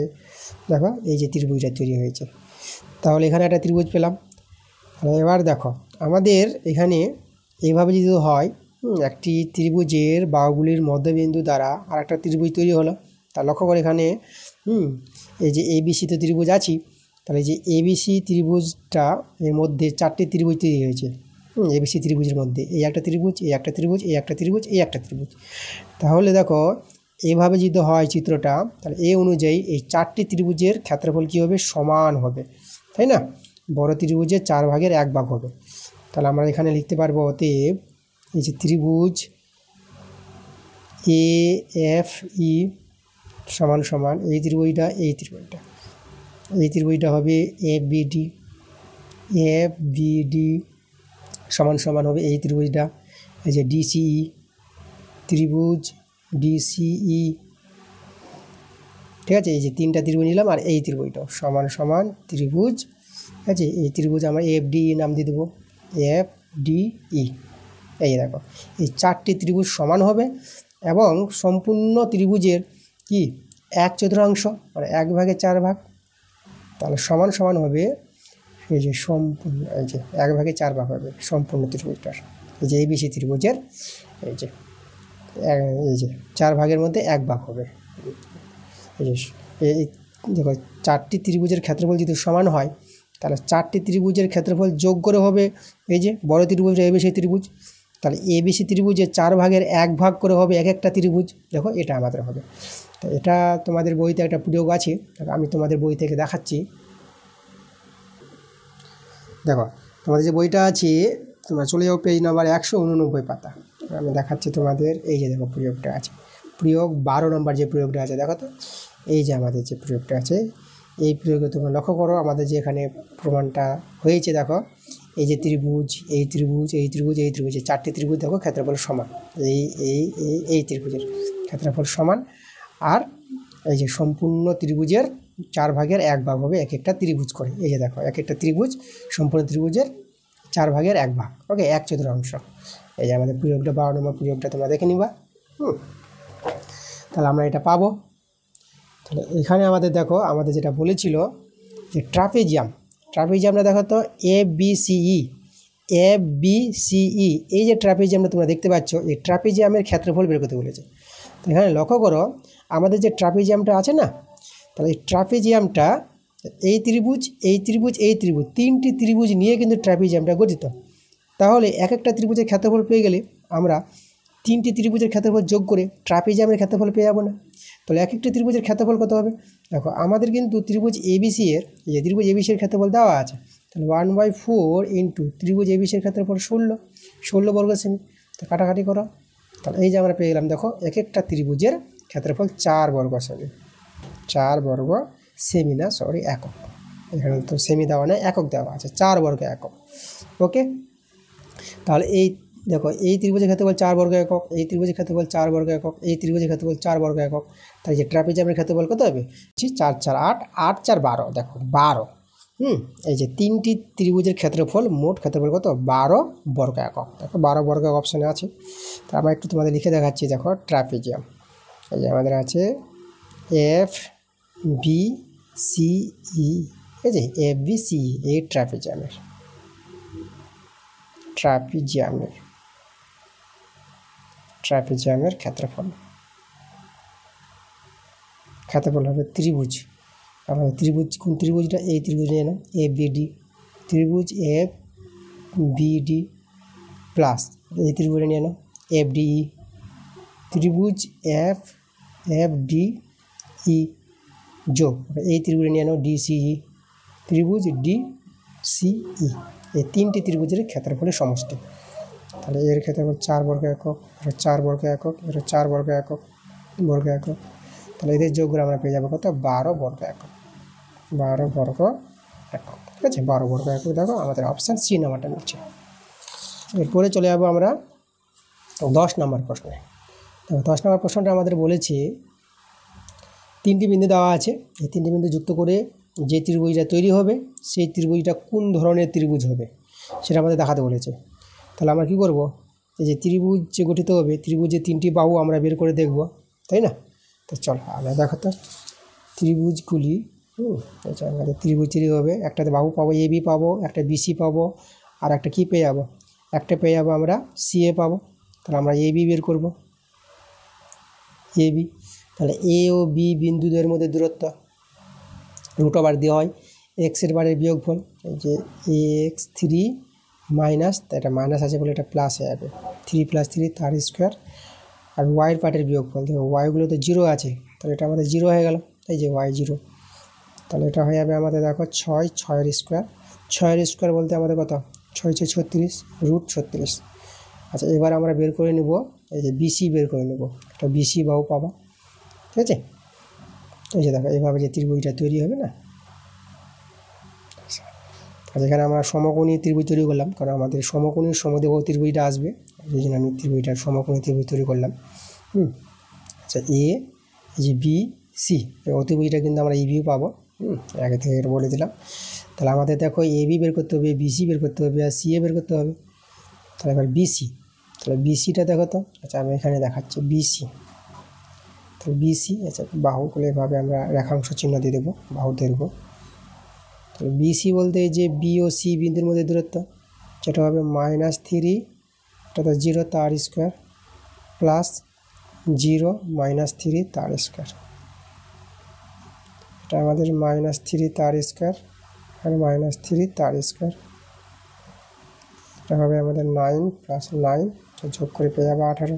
দেখো, এই যে ত্রিভুজটা তৈরি হয়েছে। তাহলে এখানে একটা ত্রিভুজ পেলাম। এবার দেখো, আমাদের এখানে এইভাবে যদি হয়, একটি ত্রিভুজের বাহুগুলির মধ্যবিন্দু দ্বারা আর একটা ত্রিভুজ তৈরি হলো। তা লক্ষ্য করে এখানে এই যে এবিসি তো ত্রিভুজ আছি, তাহলে এই যে এবিসি ত্রিভুজটা এর মধ্যে 4টি ত্রিভুজ তৈরি হয়েছে। এবিসি ত্রিভুজের মধ্যে এই একটা ত্রিভুজ, এই একটা ত্রিভুজ, এই একটা ত্রিভুজ, এই একটা ত্রিভুজ। তাহলে দেখো, এইভাবে যদি হয় চিত্রটা, তাহলে এই অনুযায়ী এই 4টি ত্রিভুজের ক্ষেত্রফল কী হবে? সমান হবে, তাই না? বড় ত্রিভুজের 4 ভাগের 1 ভাগ হবে। তাহলে আমরা এখানে লিখতে পারবো, অতএব এই যে ত্রিভুজ এ এফ ই সমান সমান এই ত্রিভুজটা, এই ত্রিভুজটা হবে এফ বিডি সমান সমান হবে এই ত্রিভুজটা, এই যে ডিসিই, ত্রিভুজ ডিসিই। ঠিক আছে, এই যে 3টা ত্রিভুজ নিলাম, আর এই ত্রিভুজটাও সমান সমান ত্রিভুজ। ঠিক আছে, এই ত্রিভুজ আমরা এফডিই নাম দিয়ে দেবো, এফডিই। এই দেখো, এই 4টি ত্রিভুজ সমান হবে এবং সম্পূর্ণ ত্রিভুজের কি 1/4, মানে 1 ভাগে 4 ভাগ। তাহলে সমান সমান হবে এই যে সম্পূর্ণ, এই যে 1 ভাগে 4 ভাগ হবে সম্পূর্ণ ত্রিভুজটার। এই যে এবিসি ত্রিভুজের এই যে 4 ভাগের মধ্যে 1 ভাগ হবে। এই যে এই দেখো, 4টি ত্রিভুজের ক্ষেত্রফল যদি সমান হয়, তাহলে 4টি ত্রিভুজের ক্ষেত্রফল যোগ করে হবে এই যে বড় ত্রিভুজ এবিসি ত্রিভুজ। তাহলে এবিসি ত্রিভুজের 4 ভাগের 1 ভাগ করে হবে এক একটা ত্রিভুজ। দেখো, এটা আমাদের হবে। তো এটা তোমাদের বইতে একটা প্রয়োগ আছে, আমি তোমাদের বই থেকে দেখাচ্ছি। দেখো, তোমাদের যে বইটা আছে, তোমরা চলে যাও পেজ নাম্বার 189 পাতা। আমি দেখাচ্ছি তোমাদের। এই যে দেখো, প্রয়োগটা আছে, প্রয়োগ 12 নম্বর যে প্রয়োগটা আছে, দেখো তো, এই যে আমাদের যে প্রয়োগটা আছে, এই প্রয়োগে তোমরা লক্ষ্য করো আমাদের যে এখানে প্রমাণটা হয়েছে। দেখো, এই যে ত্রিভুজ, এই ত্রিভুজ, এই ত্রিভুজ, এই ত্রিভুজ, এই 4টি ত্রিভুজ দেখো ক্ষেত্রফল সমান। এই ত্রিভুজের ক্ষেত্রফল সমান। আর এই যে সম্পূর্ণ ত্রিভুজের 4 ভাগের 1 ভাগ হবে এক একটা ত্রিভুজ করে। এই যে দেখো, এক একটা ত্রিভুজ সম্পূর্ণ ত্রিভুজের 4 ভাগের 1 ভাগ, ওকে, 1/4। এই যে আমাদের প্রয়োগটা 12 নম্বর প্রয়োগটা তোমরা দেখে নিবা। তাহলে আমরা এটা পাবো। তাহলে এখানে আমাদের দেখো, আমাদের যেটা বলেছিল যে ট্রাপিজিয়ামটা দেখো তো, এবিসিই, এই যে ট্রাপিজিয়ামটা তোমরা দেখতে পাচ্ছ, এই ট্রাপিজিয়ামের ক্ষেত্রফল বের করতে বলেছে। তো এখানে লক্ষ্য করো, আমাদের যে ট্রাপিজিয়ামটা আছে না, তাহলে এই ট্রাপিজিয়ামটা এই ত্রিভুজ, এই ত্রিভুজ, এই ত্রিভুজ, 3টি ত্রিভুজ নিয়ে কিন্তু ট্রাপিজিয়ামটা গঠিত। তাহলে এক একটা ত্রিভুজের ক্ষেত্রফল পেয়ে গেলে আমরা 3টি ত্রিভুজের ক্ষেত্রফল যোগ করে ট্রাপিজিয়ামের ক্ষেত্রফল পেয়ে যাবো না? তাহলে এক একটা ত্রিভুজের ক্ষেত্রফল কত হবে? দেখো, আমাদের কিন্তু ত্রিভুজ এবিসি এর, যে ত্রিভুজ এবিসির ক্ষেত্রফল দেওয়া আছে, তাহলে 1/4 ইন্টু ত্রিভুজ এবিসির ক্ষেত্রফল 16 বর্গ সেমি। তো কাটাকাটি করো, তাহলে এই যে আমরা পেয়ে গেলাম। দেখো, এক একটা ত্রিভুজের ক্ষেত্রফল 4 বর্গ সেমি, 4 বর্গ সেমি না, সরি, একক। এখানে তো সেমি দেওয়া নেই, একক দেওয়া আছে, 4 বর্গ একক, ওকে। তাহলে এই দেখো এই ত্রিভুজের ক্ষেত্রফল 4 বর্গ একক, এই ত্রিভুজের ক্ষেত্রফল 4 বর্গ একক, এই ত্রিভুজের ক্ষেত্রফল 4 বর্গ একক। তাই যে ট্রাপিজিয়ামের ক্ষেত্রফল কত হবে? 4 4 8, 8 4 12, দেখো 12। এই যে তিনটি ত্রিভুজের ক্ষেত্রফল, মোট ক্ষেত্রফল কত? 12 বর্গ একক। দেখো 12 বর্গ একক অপশানে আছে। তা আমরা একটু তোমাদের লিখে দেখাচ্ছি। দেখো ট্রাপিজিয়াম, এই যে আমাদের আছে এফ বি সি ই, এই যে এফ বি সি ই, এই ট্রাপিজিয়ামের ক্ষেত্রফল হবে ত্রিভুজ। আমাদের ত্রিভুজ, কোন ত্রিভুজটা? এই ত্রিভুজ নিয়ে নাও, এ বিডি, ত্রিভুজ এফ বিডি প্লাস এই ত্রিভুজে নিয়ে নাও এফ ডিই, ত্রিভুজ এফ এফ ডি ই যোগ এই ত্রিভুজে নিয়ে নাও ডিসিই, ত্রিভুজ ডি সি ই। এই তিনটি ত্রিভুজের ক্ষেত্রফলের সমষ্টি। তাহলে এর ক্ষেত্রফল 4 বর্গ একক, এটা 4 বর্গ একক, এটা 4 বর্গ একক, তাহলে এদের যোগ করে আমরা পেয়ে যাবো কত? 12 বর্গ একক। 12 বর্গ একক, ঠিক আছে? 12 বর্গ একক। দেখো আমাদের অপশান সি নাম্বারটা নিচ্ছে। এরপরে চলে যাবো আমরা 10 নম্বর প্রশ্নে। দেখো 10 নম্বর প্রশ্নটা আমাদের বলেছে 3টি বিন্দু দেওয়া আছে, এই 3টি বিন্দু যুক্ত করে যে ত্রিভুজটা তৈরি হবে সেই ত্রিভুজটা কোন ধরনের ত্রিভুজ হবে সেটা আমাদের দেখাতে বলেছে। তাহলে আমরা কি করব? এই যে ত্রিভুজ যে গঠিত হবে, ত্রিভুজের 3টি বাহু আমরা বের করে দেখব, তাই না? তো চল আমরা দেখো তো ত্রিভুজগুলি। আমাদের ত্রিভুজ তৈরি হবে, একটাতে বাহু পাবো এ বি পাবো, একটা বিসি পাবো, আর একটা কী পেয়ে যাবো? একটা পেয়ে যাবো আমরা সিএ পাবো। তাহলে আমরা এ বি বের করবো, এ বি। তাহলে এ ও বি বিন্দুদের মধ্যে দূরত্ব রুট ওভার দেওয়া হয় এক্সের বারের বিয়োগফল, এই যে এক্স 3 মাইনাস, এটা মাইনাস আছে বলে এটা প্লাস হয়ে যাবে 3 + 3 তার স্কোয়ার, আর ওয়াইয়ের পার্টের বিয়োগফল। দেখো ওয়াইগুলো তো 0 আছে, তাহলে এটা আমাদের 0 হয়ে গেল, এই যে ওয়াই 0। তাহলে এটা হয়ে যাবে আমাদের দেখো 6, 6-এর স্কোয়ার। 6-এর স্কোয়ার বলতে আমাদের কত? 6 × 36, রুট 36। আচ্ছা এবার আমরা বের করে নেব, এই যে বিসি বের করে নেব, একটা বিসি বাহু পাবা, ঠিক আছে? এই যে দেখো এইভাবে যে ত্রিভুজটা তৈরি হবে না। আচ্ছা এখানে আমরা সমকোণী ত্রিভুজ তৈরি করলাম, কারণ আমাদের সমকোণী সমদ্বিবাহু ত্রিভুজটা আসবে, এই জন্য আমি ত্রিভুজটার সমকোণী ত্রিভুজ তৈরি করলাম। আচ্ছা এই যে বি সি, অতিভুজটা কিন্তু আমরা ই বিও পাবো, আগে থেকে এটা বলে দিলাম। তাহলে আমাদের দেখো এ বি বের করতে হবে, বিসি বের করতে হবে, আর সিএ বের করতে হবে। তাহলে এবার বিসি, তাহলে বিসিটা দেখো তো। আচ্ছা আমি এখানে দেখাচ্ছি বিসি, তাহলে বিসি। আচ্ছা বাহুগুলো এভাবে আমরা রেখাংশ চিহ্ন দিয়ে দেবো, বাহু দৈর্ঘ্য। তাহলে বিসি বলতে যে বি ও সি বিন্দুর মধ্যে দূরত্ব, যেটা হবে -3, এটা তো 0 তার স্কোয়ার, প্লাস 0 -3 তার স্কোয়ার। এটা আমাদের -3 তার স্কোয়ার আর -3 তার স্কোয়ার। এটা হবে আমাদের 9 + 9, যোগ করে পেয়ে যাবো 18।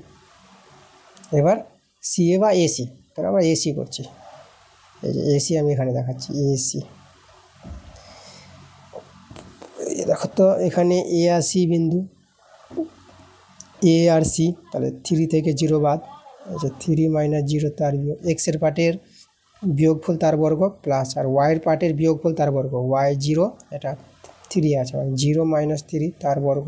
এবার সিএ বা এসি, তাহলে আমরা এসি করছি, এই যে এসি আমি এখানে দেখাচ্ছি এসি। দেখো তো এখানে এ আর সি বিন্দু, এ আর সি, তাহলে 3 থেকে 0 বাদ, এই যে 3 - 0 তার বিয়োগ, এক্সের পার্টের বিয়োগফল তার বর্গ প্লাস, আর ওয়াইয়ের পার্টের বিয়োগফল তার বর্গ, ওয়াই 0, এটা 3 আছে, 0 - 3 তার বর্গ।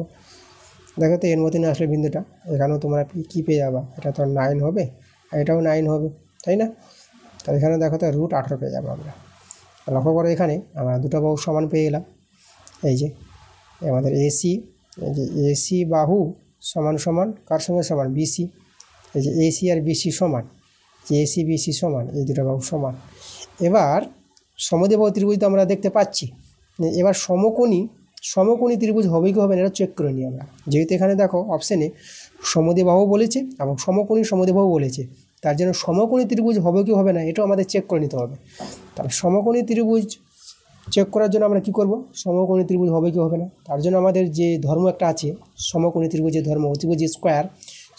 দেখো তো এর মতন আসলে বিন্দুটা, এখানেও তোমরা কী পেয়ে যাবা? এটা তো 9 হবে, আর এটাও 9 হবে, তাই না? তাহলে এখানে দেখো তো রুট 18 পেয়ে যাবো আমরা। লক্ষ্য করো এখানে আমরা দুটো বাহু সমান পেয়ে গেলাম। এই যে আমাদের এসি, এই যে এসি বাহু সমান সমান কার সঙ্গে সমান? বিসি। এই যে এসি আর বিসি সমান, যে এসি বিসি সমান, এই দুটো বাহু সমান। এবার সমদ্বিবাহু ত্রিভুজ তো আমরা দেখতে পাচ্ছি, এবার সমকোণী ত্রিভুজ হবে কি হবে না এটা চেক করে নিই আমরা। যেহেতু এখানে দেখো অপশানে সমদ্বিবাহু বলেছে এবং সমদ্বিবাহু বলেছে, তার জন্য সমকোণী ত্রিভুজ হবে কি হবে না এটাও আমাদের চেক করে নিতে হবে। তাহলে সমকোণী ত্রিভুজ চেক করার জন্য আমরা কি করব? সমকোণী ত্রিভুজ হবে কি হবে না, তার জন্য আমাদের যে ধর্ম একটা আছে সমকোণী ত্রিভুজের ধর্ম, অতিভুজ স্কোয়ার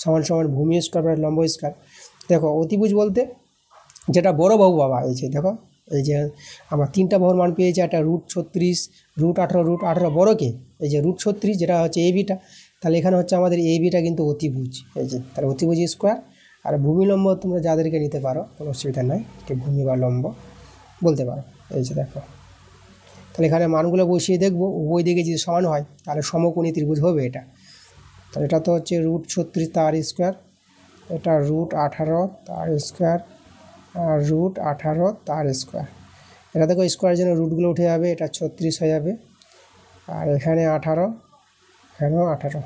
সমান সমান ভূমি স্কোয়ার লম্ব স্কোয়ার। দেখো অতিভুজ বলতে যেটা বড় বাহু বাবা, এই যে দেখো এই যে আমরা 3টা বাহুর মান পেয়েছি, একটা রুট 36, রুট 18 বড়কে, এই যে রুট 36 যেটা হচ্ছে এ বিটা। তাহলে এখানে হচ্ছে আমাদের এ বিটা কিন্তু অতিভুজ, এই যে তাহলে অতিভুজ স্কোয়ার। আর ভূমি লম্ব তোমরা যাদেরকে নিতে পারো কোনো অসুবিধা নাই, কি ভূমি বা লম্ব বলতে পারো। এই যে দেখো তাহলে এখানে মানগুলো বসিয়ে দেখবো, উভয় দিকে যদি সমান হয় তাহলে সমকোণী ত্রিভুজ হবে এটা। তাহলে এটা তো হচ্ছে √36 তার স্কোয়ার, এটা √18 তার স্কোয়ার আর √18 তার স্কোয়ার। এটা দেখো স্কোয়ারের জন্য রুটগুলো উঠে যাবে, এটা 36 হয়ে যাবে, আর এখানে 18, এখানেও 18,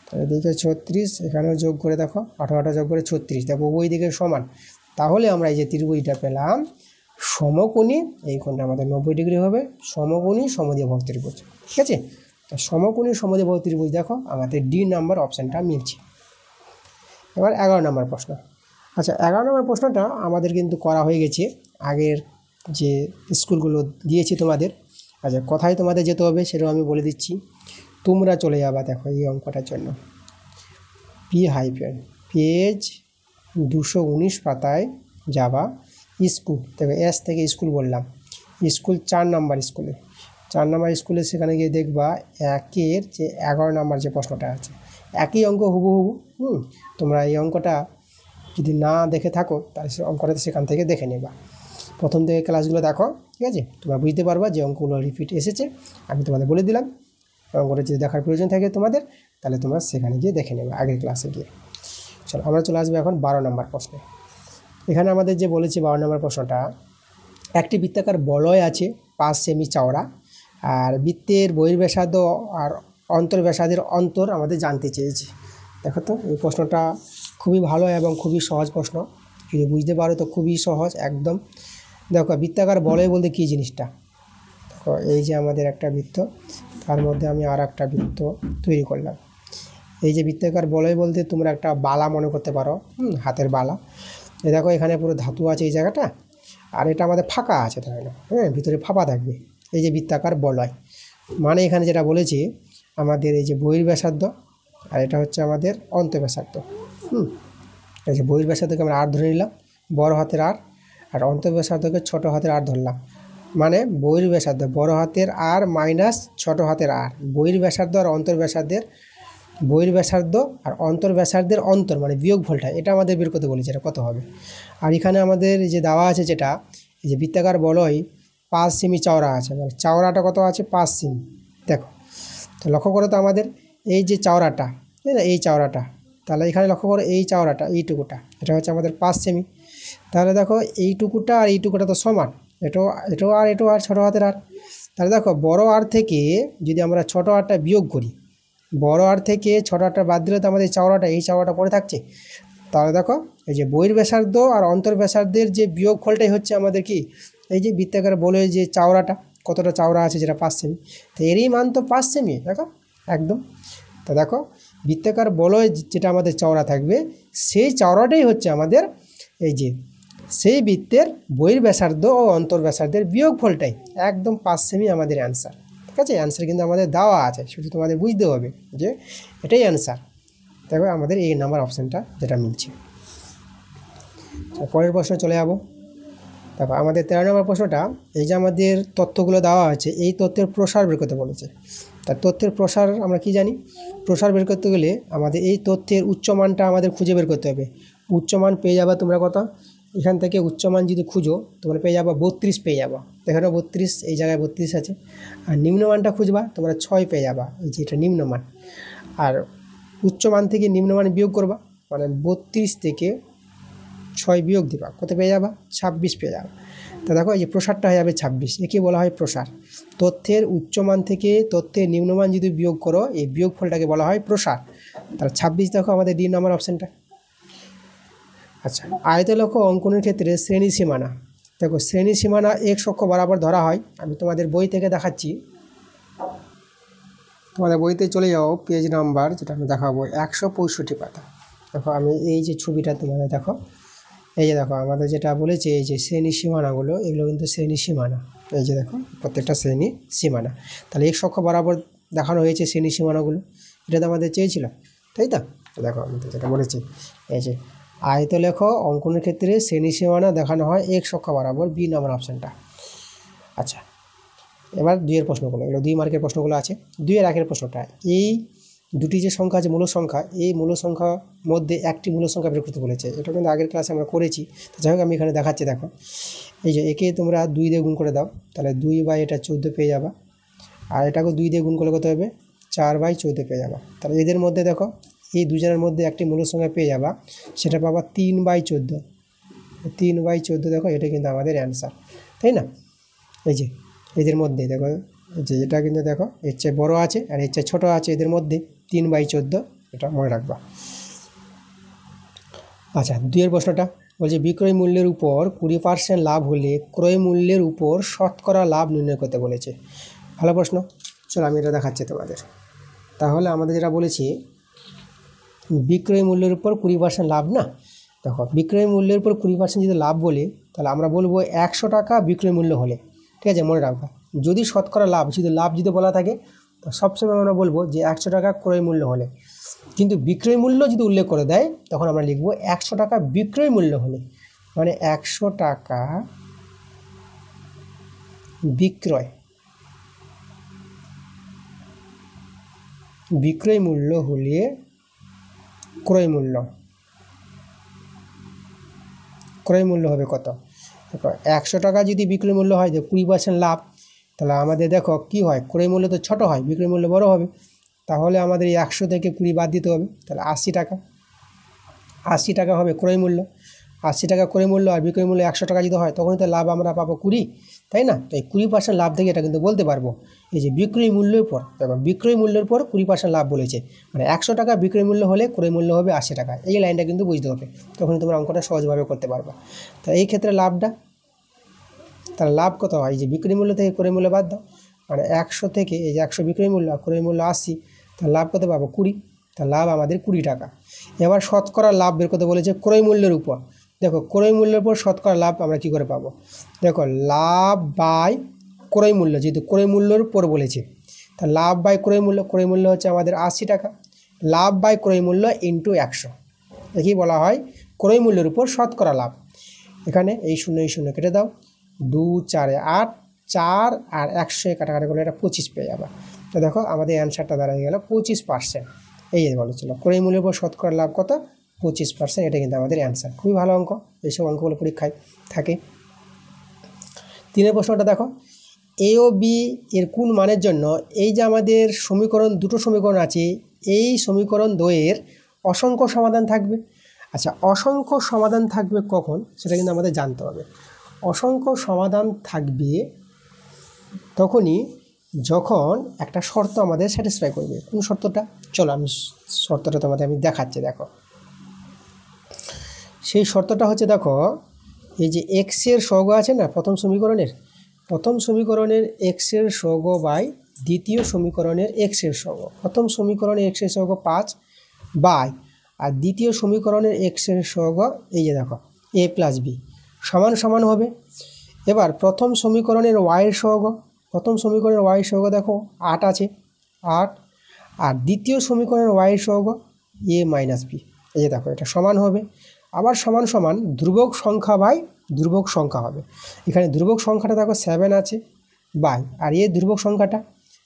তাহলে এদিকে 36, এখানেও যোগ করে দেখো 18 যোগ করে 36, দেখো উভয় দিকে সমান। তাহলে আমরা এই যে ত্রিভুজটা পেলাম সমকোণী, এই কোণটা আমাদের 90 ডিগ্রি হবে, সমকোণী সমদ্বিবাহু ত্রিভুজ। ঠিক আছে, তো সমকোণী সমদ্বিবাহু ত্রিভুজ দেখো আমাদের ডি নাম্বার অপশানটা মিলছে। এবার 11 নম্বর প্রশ্ন। আচ্ছা, 11 নম্বর প্রশ্নটা আমাদের কিন্তু করা হয়ে গেছে আগের যে স্কুলগুলো দিয়েছি তোমাদের। আচ্ছা, কোথায় তোমাদের যেতে হবে সেটাও আমি বলে দিচ্ছি। তোমরা চলে যাবা দেখো এই অঙ্কটার জন্য পেজ 219 পাতায় যাবা, স্কুল দেখো এস থেকে স্কুল বললাম, স্কুল 4 নম্বর স্কুলে, 4 নম্বর স্কুলে সেখানে গিয়ে দেখবা 1-এর যে 11 নম্বর যে প্রশ্নটা আছে, একই অঙ্ক হুবহু। তোমরা এই অঙ্কটা যদি না দেখে থাকো তাহলে সে অঙ্কটা সেখান থেকে দেখে নেবা, প্রথম থেকে ক্লাসগুলো দেখো। ঠিক আছে, তোমরা বুঝতে পারবা যে অঙ্কগুলো রিপিট এসেছে, আমি তোমাদের বলে দিলাম। অঙ্কটা যদি দেখার প্রয়োজন থাকে তোমাদের, তাহলে তোমরা সেখানে গিয়ে দেখে নেবে আগের ক্লাসে গিয়ে। চলো আমরা চলে আসবো এখন 12 নম্বর প্রশ্নে। এখানে আমাদের যে বলেছি 12 নম্বর প্রশ্নটা, একটি বৃত্তাকার বলয় আছে 5 সেমি চওড়া, আর বৃত্তের বহির্ব্যাসার্ধ আর অন্তর্ব্যাসার্ধের অন্তর আমাদের জানতে চেয়েছে। দেখো তো এই প্রশ্নটা খুবই ভালো এবং খুবই সহজ প্রশ্ন, যদি বুঝতে পারো তো খুবই সহজ একদম। দেখো বৃত্তাকার বলয় বলতে কী জিনিসটা, দেখো এই যে আমাদের একটা বৃত্ত, তার মধ্যে আমি আর একটা বৃত্ত তৈরি করলাম। এই যে বৃত্তাকার বলয় বলতে তোমরা একটা বালা মনে করতে পারো, হাতের বালা। এই দেখো এখানে পুরো ধাতু আছে এই জায়গাটা, আর এটা আমাদের ফাঁকা আছে, তাই না? ভিতরে ফাঁপা থাকবে, এই যে বৃত্তাকার বলয়। মানে এখানে যেটা বলেছি আমাদের এই যে বহির্ব্যাসার্ধ, আর এটা হচ্ছে আমাদের অন্তর্ব্যাসার্ধ। এই যে বহির্ব্যাসার্ধকে আমরা আর ধরে নিলাম, বড় হাতের আর অন্তর্ব্যাসার্ধকে ছোট হাতের আর ধরলাম। মানে বহির্ব্যাসার্ধ বড় হাতের আর মাইনাস ছোট হাতের আর, বহির্ব্যাসার্ধ আর অন্তর্ব্যাসার্ধের, বহির্ব্যাসার্ধ আর অন্তর্ব্যাসার্ধের অন্তর মানে বিয়োগফলটা, এটা আমাদের বের করতে বলেছে, এটা কত হবে। আর এখানে আমাদের যে দেওয়া আছে যেটা, এই যে বৃত্তাকার বলয় 5 সেমি চওড়া আছে, মানে চওড়াটা কত আছে 5 সেমি। দেখো তো লক্ষ্য করো তো আমাদের এই যে চওড়াটা, তাই না, এই চওড়াটা, তাহলে এখানে লক্ষ্য করো এই চওড়াটা, এইটুকুটা, এটা হচ্ছে আমাদের 5 সেমি। তাহলে দেখো এইটুকুটা আর এইটুকুটা তো সমান, এটাও আর ছোটো হাতের আর। তাহলে দেখো বড় আর থেকে যদি আমরা ছোটো আরটা বিয়োগ করি, বড় আর থেকে ছোটো আরটা বাদ দিলে তো আমাদের চওড়াটা, এই চওড়াটা পড়ে থাকছে। তাহলে দেখো এই যে বহির্ব্যাসার্ধ আর অন্তর্ব্যাসার্ধের যে বিয়োগফলটাই হচ্ছে আমাদের কি, এই যে বৃত্তাকার বলয় যে চওড়াটা, কতটা চওড়া আছে যেটা 5 সেমি, তো এরই মান তো 5 সেমি, দেখো একদম। তো দেখো বৃত্তাকার বলয় যেটা আমাদের চওড়া থাকবে, সেই চওড়াটাই হচ্ছে আমাদের এই যে সেই বৃত্তের বহির্ব্যাসার্ধ ও অন্তর্ব্যাসার্ধের বিয়োগফলটাই, একদম 5 সেমি আমাদের অ্যান্সার। ঠিক আছে, অ্যান্সার কিন্তু আমাদের দেওয়া আছে, শুধু তোমাদের বুঝতে হবে যে এটাই অ্যান্সার। দেখো আমাদের এই নাম্বার অপশানটা যেটা মিলছে। পরের প্রশ্ন চলে যাবো। দেখো আমাদের 13 নম্বর প্রশ্নটা, এই যে আমাদের তথ্যগুলো দেওয়া আছে, এই তথ্যের প্রসার বের করতে বলেছে। তার তথ্যের প্রসার আমরা কি জানি, প্রসার বের করতে গেলে আমাদের এই তথ্যের উচ্চমানটা আমাদের খুঁজে বের করতে হবে। উচ্চমান পেয়ে যাবা তোমরা কত, এখান থেকে উচ্চমান যদি খুঁজো তোমরা পেয়ে যাবা 32 পেয়ে যাবা, এখানে 32, এই জায়গায় 32 আছে। আর নিম্নমানটা খুঁজবা তোমরা 6 পেয়ে যাবা, এই যে এটা নিম্নমান। আর উচ্চমান থেকে নিম্নমান বিয়োগ করবা, মানে 32 থেকে 6 বিয়োগ দিবা, কত পেয়ে যাবা 26 পেয়ে যাবা। তা দেখো এই যে প্রসারটা হয়ে যাবে 26, একে বলা হয় প্রসার। তথ্যের উচ্চমান থেকে তথ্যের নিম্নমান যদি বিয়োগ করো, এই বিয়োগফলটাকে বলা হয় প্রসার। তাহলে 26 দেখো আমাদের 2 নম্বর অপশানটা। আচ্ছা, আয়তলক্ষ্য অঙ্কনের ক্ষেত্রে শ্রেণী সীমানা, দেখো শ্রেণী সীমানা এক অক্ষ বরাবর ধরা হয়। আমি তোমাদের বই থেকে দেখাচ্ছি, তোমাদের বইতে চলে যাও, পেজ নাম্বার যেটা আমি দেখাবো 165 পাতা। দেখো আমি এই যে ছবিটা তোমাদের দেখো, এই যে দেখো আমাদের যেটা বলেছে এই যে শ্রেণী সীমানাগুলো, এগুলো কিন্তু শ্রেণী সীমানা। এই যে দেখো প্রত্যেকটা শ্রেণী সীমানা, তাহলে এক অক্ষ বরাবর দেখানো হয়েছে শ্রেণী সীমানাগুলো, এটা তো আমাদের চেয়েছিল, তাই তো। দেখো আমাদের যেটা বলেছি এই যে আয়তলেখ অঙ্কনের ক্ষেত্রে শ্রেণী সীমানা দেখানো হয় এক অক্ষ বরাবর, বি নম্বর অপশানটা। আচ্ছা, এবার 2-এর প্রশ্নগুলো, এগুলো 2 মার্কের প্রশ্নগুলো আছে। 2-এর 1-এর প্রশ্নটা, এই দুটি যে সংখ্যা আছে মূল সংখ্যা, এই মূল সংখ্যার মধ্যে একটি মূল সংখ্যা বের করতে বলেছে। এটা কিন্তু আগের ক্লাসে আমরা করেছি, তো যাই হোক আমি এখানে দেখাচ্ছি। দেখো এই যে একে তোমরা 2 দিয়ে গুণ করে দাও, তাহলে 2 বা এটা 14 পেয়ে যাবা। আর এটাকেও 2 দিয়ে গুণ করলে কত হবে 4/14 পেয়ে যাবা। তাহলে এদের মধ্যে দেখো এই দুজনের মধ্যে একটি মূলের সংখ্যা পেয়ে যাবা, সেটা পাবা 3/14। 3/14 দেখো, এটা কিন্তু আমাদের অ্যান্সার, তাই না? এই যে এদের মধ্যে দেখো, যে এটা কিন্তু দেখো এর চেয়ে বড়ো আছে আর এর চেয়ে ছোটো আছে, এদের মধ্যে 3/14, এটা মনে রাখবা। আচ্ছা, 2 প্রশ্নটা বলছে বিক্রয় মূল্যের উপর 20% লাভ হলে ক্রয় মূল্যের উপর শতকরা লাভ নির্ণয় করতে বলেছে। ভালো প্রশ্ন, চলো আমি এটা দেখাচ্ছি তোমাদের। তাহলে আমাদের যেটা বলেছি, বিক্রয় মূল্যের উপর 20% লাভ, না? দেখো বিক্রয় মূল্যের উপর 20% যদি লাভ বলে, তাহলে আমরা বলবো 100 টাকা বিক্রয় মূল্য হলে, ঠিক আছে, মনে রাখবা। যদি শতকরা লাভ, যদি লাভ যদি বলা থাকে, তো সবসময় আমরা বলবো যে 100 টাকা ক্রয় মূল্য হলে। কিন্তু বিক্রয় মূল্য যদি উল্লেখ করে দেয়, তখন আমরা লিখবো 100 টাকা বিক্রয় মূল্য হলে, মানে 100 টাকা বিক্রয় মূল্য হলে ক্রয় মূল্য হবে কত? দেখো 100 টাকা যদি বিক্রয় মূল্য হয়, যে 20% লাভ, তাহলে আমাদের দেখো কি হয়, ক্রয় মূল্য তো ছোট হয়, বিক্রয় মূল্য বড় হবে। তাহলে আমাদের এই 100 থেকে 20 বাদ দিতে হবে, তাহলে 80 টাকা। 80 টাকা হবে ক্রয় মূল্য। 80 টাকা ক্রয় মূল্য আর বিক্রয় মূল্য 100 টাকা যদি হয়, তখনই তো লাভ আমরা পাবো 20, তাই না? তো এই 20% লাভ থেকে এটা কিন্তু বলতে পারবো, এই যে বিক্রয় মূল্যের পর, দেখো বিক্রয় মূল্যের পর 20% লাভ বলেছে, মানে 100 টাকা বিক্রয় মূল্য হলে ক্রয় মূল্য হবে 80 টাকা। এই লাইনটা কিন্তু বুঝতে হবে, তখন তোমরা অঙ্কটা সহজভাবে করতে পারবে। তো এই ক্ষেত্রে লাভটা, তাহলে লাভ কত হয়, এই যে বিক্রয় মূল্য থেকে ক্রয় মূল্য বাদ দাও, মানে 100 থেকে এই যে 100 বিক্রয় মূল্য, ক্রয় মূল্য 80, তাহলে লাভ কত পাবো 20, তাহলে লাভ আমাদের 20 টাকা। এবার শতকরা লাভ বের করতে বলেছে ক্রয় মূল্যের উপর। দেখো ক্রয় মূল্যের উপর শতকরা লাভ আমরা কি করে পাবো? দেখো লাভ বাই ক্রয় মূল্য, যেহেতু ক্রয় মূল্যের উপর বলেছে, তা লাভ বাই ক্রয় মূল্য হচ্ছে আমাদের 80 টাকা। লাভ বাই ক্রয় মূল্য ইন্টু 100, একেই বলা হয় ক্রয় মূল্যের উপর শতকরা লাভ। এখানে এই 0 কেটে দাও, 2 4 8, 4 আর 100 কাটাকাটি করলে এটা 25 পেয়ে যাবে। তো দেখো আমাদের অ্যান্সারটা দাঁড়িয়ে গেল 25%। এই যে বলেছিল ক্রয় মূল্যের উপর শতকরা লাভ কত, 25%, এটা কিন্তু আমাদের অ্যান্সার। খুবই ভালো অঙ্ক, এইসব অঙ্কগুলো পরীক্ষায় থাকে। 3 প্রশ্নটা দেখো, এ ও বি এর কোন মানের জন্য এই যে আমাদের সমীকরণ, দুটো সমীকরণ আছে, এই সমীকরণ দ্বয়ের অসংখ্য সমাধান থাকবে। আচ্ছা, অসংখ্য সমাধান থাকবে কখন, সেটা কিন্তু আমাদের জানতে হবে। অসংখ্য সমাধান থাকবে তখনই যখন একটা শর্ত আমাদের স্যাটিসফাই করবে। কোন শর্তটা? চলো আমি শর্তটা তোমাদের আমি দেখাচ্ছি। দেখো সেই শর্তটা হচ্ছে, দেখো এই যে এক্সের সহগ আছে না প্রথম সমীকরণের এক্সের সহগ বাই দ্বিতীয় সমীকরণের এক্সের সহগ। প্রথম সমীকরণের এক্সের সহগ 5 বাই, আর দ্বিতীয় সমীকরণের এক্সের সহগ এই যে দেখো a প্লাস বি সমান হবে। এবার প্রথম সমীকরণের ওয়াইয়ের সহগ, দেখো 8 আছে, 8, আর দ্বিতীয় সমীকরণের ওয়াইয়ের সহগ a মাইনাস বি, এই যে দেখো এটা সমান হবে। আবার সমান ধ্রুবক সংখ্যা বাই ধ্রুবক সংখ্যা হবে। এখানে ধ্রুবক সংখ্যাটা দেখো 7 আছে বাই, আর এই ধ্রুবক সংখ্যাটা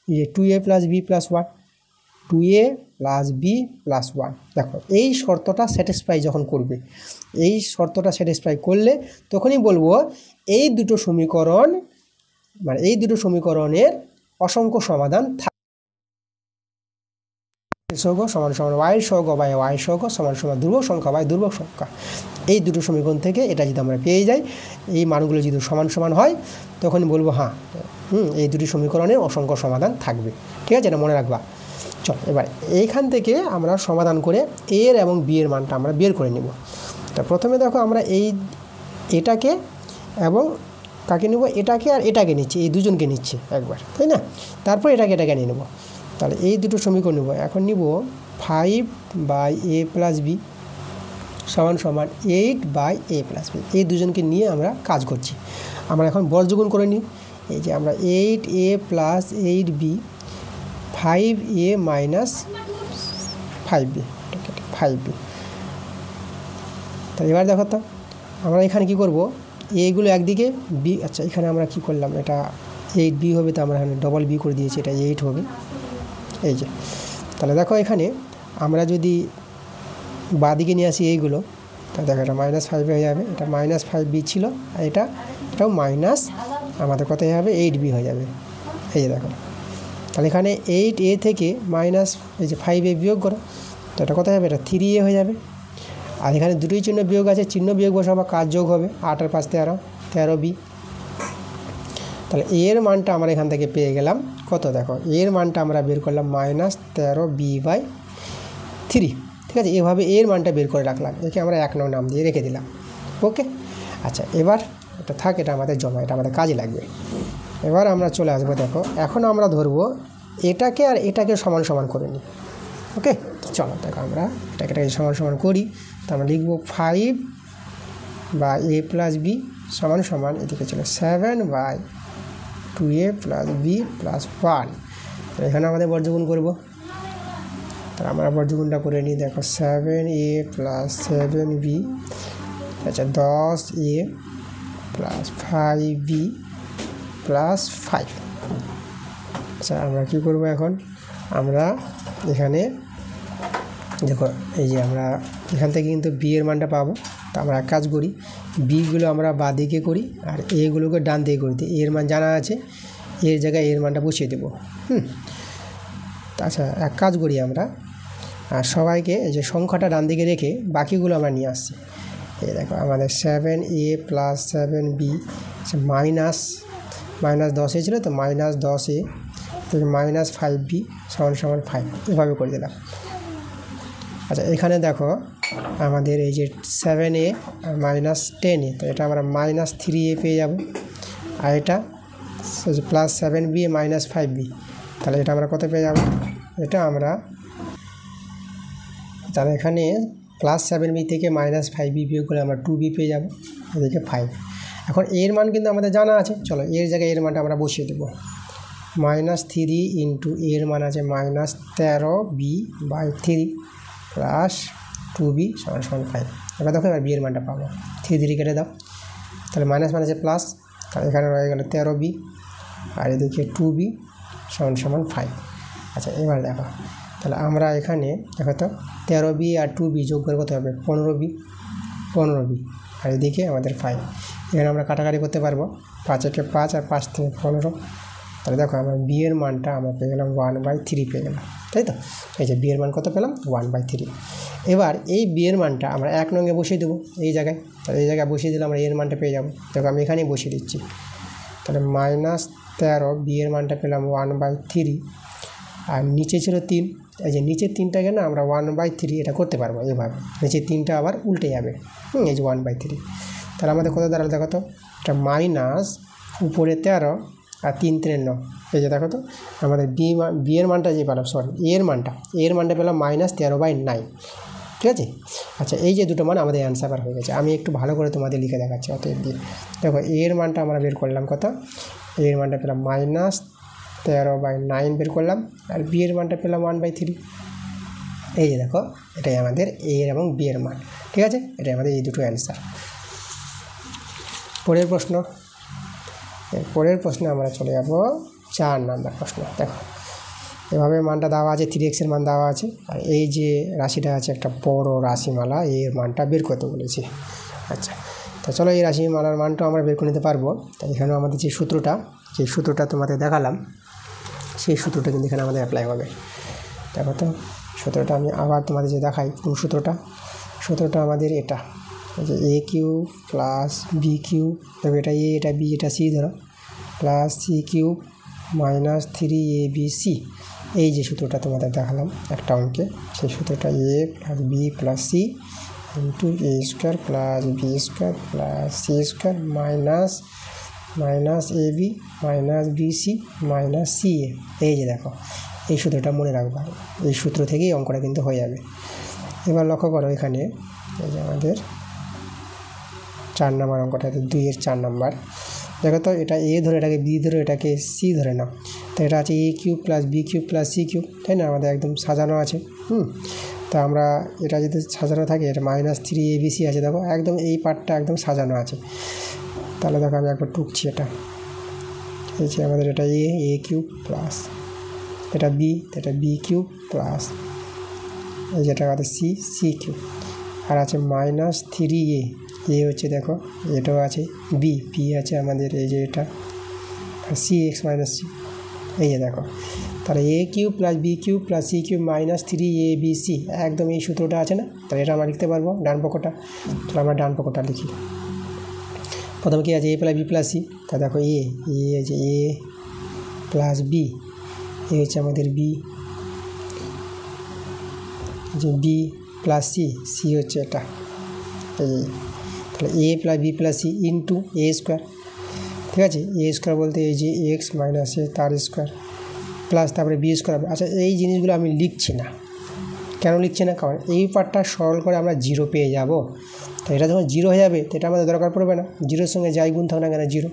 এই যে 2a plus B plus 1, 2a plus B plus 1। দেখো এই শর্তটা স্যাটিসফাই যখন করবে, এই শর্তটা স্যাটিসফাই করলে তখনই বলবো এই দুটো সমীকরণ, মানে এই দুটো সমীকরণের অসংখ্য সমাধান সহগ সমান ওয়াইয়ের সহগ বাই ওয়াইয়ের সহগ সমান ধ্রুবক সংখ্যা বাই ধ্রুবক সংখ্যা। এই দুটো সমীকরণ থেকে এটা যদি আমরা পেয়ে যাই, এই মানগুলো যদি সমান হয়, তখন বলবো হ্যাঁ এই দুটি সমীকরণের অসংখ্য সমাধান থাকবে। ঠিক আছে, এটা মনে রাখবা। চল এবার এইখান থেকে আমরা সমাধান করে এর এবং বি এর মানটা আমরা বের করে নেব। তা প্রথমে দেখো আমরা এটাকে এবং কাকে নেব, এটাকে আর এটাকে নিচ্ছি, এই দুজনকে নিচ্ছি একবার, তাই না? তারপর এটাকে নিয়ে নেব। তাহলে এই দুটো সমীকরণ নেব। এখন নিব 5 বাই এ প্লাস বি সমান 8 বাই এ প্লাস বি। এই দুজনকে নিয়ে আমরা কাজ করছি। আমরা এখন বর্গযোগণ করে নিই। এই যে আমরা 8a plus 8b 5a minus 5b। তাহলে এবার দেখো তো আমরা এখানে কি করব, এগুলো একদিকে বি, আচ্ছা এখানে আমরা কি করলাম, এটা 8b হবে, তো আমরা এখানে ডবল বি করে দিয়েছি, এটা 8 হবে। এই যে তাহলে দেখো এখানে আমরা যদি বাঁদিকে নিয়ে আসি এইগুলো, তা দেখো এটা -5 হয়ে যাবে, এটা -5b ছিল, আর এটাও মাইনাস আমাদের কত হয়ে যাবে 8b হয়ে যাবে। এই যে দেখো তাহলে এখানে 8a থেকে মাইনাস এই যে 5a বিয়োগ করো, তো এটা কোথায় যাবে, এটা 3a হয়ে যাবে। আর এখানে দুটোই চিহ্ন বিয়োগ আছে, চিহ্ন বিয়োগ বসাবো, কাজ যোগ হবে, 8 আর 5 13, 13b। তাহলে এর মানটা আমরা এখান থেকে পেয়ে গেলাম কত, দেখো এর মানটা আমরা বের করলাম -13b/3। ঠিক আছে, এভাবে এর মানটা বের করে রাখলাম, একে আমরা 1 নং নাম দিয়ে রেখে দিলাম। ওকে, আচ্ছা এবার এটা থাক, এটা আমাদের জমা, এটা আমাদের কাজে লাগবে। এবার আমরা চলে আসবো, দেখো এখন আমরা ধরবো এটাকে আর এটাকে সমান সমান করে নিই। ওকে, চলো দেখো আমরা এটাকে সমান সমান করি। তো আমরা লিখবো 5/a+b সমান সমান এদিকে ছিল 7/2a+b+1। এখানে আমাদের বর্গগুণ করবো, তাহলে আমরা বর্গগুণটা করে নিই। দেখো 7a + 7b, আচ্ছা 10a + 5b + 5। আচ্ছা আমরা কী করবো এখন, আমরা এখানে দেখো এই যে আমরা এখান থেকে কিন্তু বি এর মানটা পাবো। তো আমরা এক কাজ করি, বিগুলো আমরা বাঁ দিকে করি আর এগুলোকে ডান দিকে করি। এর মান জানা আছে, এর জায়গায় এর মানটা বসিয়ে দেবো। আচ্ছা এক কাজ করি আমরা, আর সবাইকে এই যে সংখ্যাটা ডান দিকে রেখে বাকিগুলো আমরা নিয়ে আসছি। এই দেখো আমাদের 7a + 7b -10 ছিল, তো -10a -5b = 5, এভাবে করে দিলাম। আচ্ছা এখানে দেখো আমাদের এই যে 7a আর -10a, তো এটা আমরা -3a পেয়ে যাব। আর এটা +7b -5b, তাহলে এটা আমরা কত পেয়ে যাব, এটা আমরা তাহলে এখানে +7b থেকে -5b বিয়োগ করে আমরা 2b পেয়ে যাব, এদিকে 5। এখন এর মান কিন্তু আমাদের জানা আছে, চলো এর জায়গায় এর মানটা আমরা বসিয়ে দেবো। -3 ইন্টু এর মান আছে -13b/3 + 2b = 5। এবার দেখো এবার বি এর মানটা পাবো, 3 কেটে দাও, তাহলে মাইনাস আছে প্লাস, তাহলে এখানে রয়ে গেল 13b, আর এদিকে 2b = 5। আচ্ছা এবার দেখো, তাহলে আমরা এখানে দেখো তো 13b আর 2b যোগ করে কত হবে, 15b, আর এদিকে আমাদের 5। এখানে আমরা কাটাকাটি করতে পারবো, 5 একে 5 আর 5 থেকে 15। তাহলে দেখো আমরা বি এর মানটা আমরা পেয়ে গেলাম 1/3 পেয়ে গেলাম, তাই তো। এই যে বি এর মান কত পেলাম, 1/3। এবার এই বি এর মানটা আমরা 1 নঙ্গে বসিয়ে দেবো এই জায়গায়, তাহলে এই জায়গায় বসিয়ে দিলে আমরা এর মানটা পেয়ে যাবো। দেখো আমি এখানেই বসিয়ে দিচ্ছি, তাহলে -13 বি এর মানটা পেলাম 1/3, আর নিচে ছিল 3, এই যে নিচের 3টাকে না আমরা 1/3 এটা করতে পারবো এভাবে, নিচের 3টা আবার উল্টে যাবে, এই যে 1/3। তাহলে আমাদের কত দাঁড়ালো দেখো তো, এটা মাইনাস উপরে 13 আর 3 3 9, এই যে দেখো তো আমাদের বি এর মানটা যে পেলাম, সরি এর মানটা পেলাম -13/9, ঠিক আছে। আচ্ছা এই যে দুটো মান আমাদের অ্যান্সার হয়ে গেছে। আমি একটু ভালো করে তোমাদের লিখে দেখাচ্ছি, অতএব দিয়ে দেখো এর মানটা আমরা বের করলাম কত, এর মানটা পেলাম -13/9 বের করলাম, আর বি এর মানটা পেলাম 1/3। এই যে দেখো এটাই আমাদের এ এবং বি এর মান, ঠিক আছে, এটাই আমাদের এই দুটো অ্যান্সার। পরের প্রশ্নে আমরা চলে যাব 4 নাম্বার প্রশ্ন। দেখো এভাবে মানটা দেওয়া আছে, 3x এর মান দেওয়া আছে, আর এই যে রাশিটা আছে একটা বড় রাশিমালা, এর মানটা বের করতে বলেছি। আচ্ছা তো চলো এই রাশিমালার মানটা আমরা বের করে নিতে পারবো। তাই এখানে আমাদের যে সূত্রটা তোমাদের দেখালাম, সেই সূত্রটা কিন্তু এখানে আমাদের অ্যাপ্লাই হবে। দেখো তো সূত্রটা আমি আবার তোমাদের যে দেখাই, কোন সূত্রটা আমাদের এটা, যে a³ + b³ তবে এটা a, এটা b, এটা c ধরো, +c³ -3abc, এই যে সূত্রটা তোমাদের দেখালাম একটা অঙ্কে, সেই সূত্রটা a + b + c * a² + b² + c² -ab -bc -ca। এই যে দেখো এই সূত্রটা মনে রাখবা, এই সূত্র থেকেই অঙ্কটা কিন্তু হয়ে যাবে। এবার লক্ষ্য করো এখানে এই যে আমাদের 4 নম্বর অঙ্কটা, 2 এর 4 নম্বর। দেখো তো এটা এ ধরে, এটাকে বি ধরে, এটাকে সি ধরে নাও। তো এটা আছে a³ + b³ + c³, তাই না, আমাদের একদম সাজানো আছে। তা আমরা এটা যদি সাজানো থাকে, এটা -3abc আছে, দেখো একদম এই পার্টটা একদম সাজানো আছে। তাহলে দেখো আমি একবার টুকছি, এটা এই যে আমাদের এটা a³ প্লাস এটা বি, এটা b³ প্লাস এই যেটা আমাদের c³ আর আছে -3a, এ হচ্ছে দেখো এটাও আছে, বি আছে আমাদের এই যে এটা cx - c, এই যে দেখো, তাহলে A cube plus B cube plus C cube minus 3abc, একদম এই সূত্রটা আছে না, তাহলে এটা আমরা লিখতে পারবো ডান পক্ষটা। তাহলে আমরা ডান পক্ষটা লিখি। প্রথমে কী আছে, এ প্লাস বি প্লাস সি, তা দেখো এ আছে এ প্লাস বি, এ হচ্ছে আমাদের বি, যে বি প্লাস সি, সি হচ্ছে এটা এই, তাহলে A plus B plus C into A square, ঠিক আছে। এ স্কোয়ার বলতে এই যে এক্স মাইনাস এ তার স্কোয়ার প্লাস তারপরে বি স্কোয়ার। আচ্ছা, এই জিনিসগুলো আমি লিখছি না, কেন লিখছি না, কারণ এই পার্টটা সরল করে আমরা জিরো পেয়ে যাব। তো এটা যখন জিরো হয়ে যাবে তো এটা আমাদের দরকার পড়বে না, জিরোর সঙ্গে যাই গুণ থাক না কেন জিরো,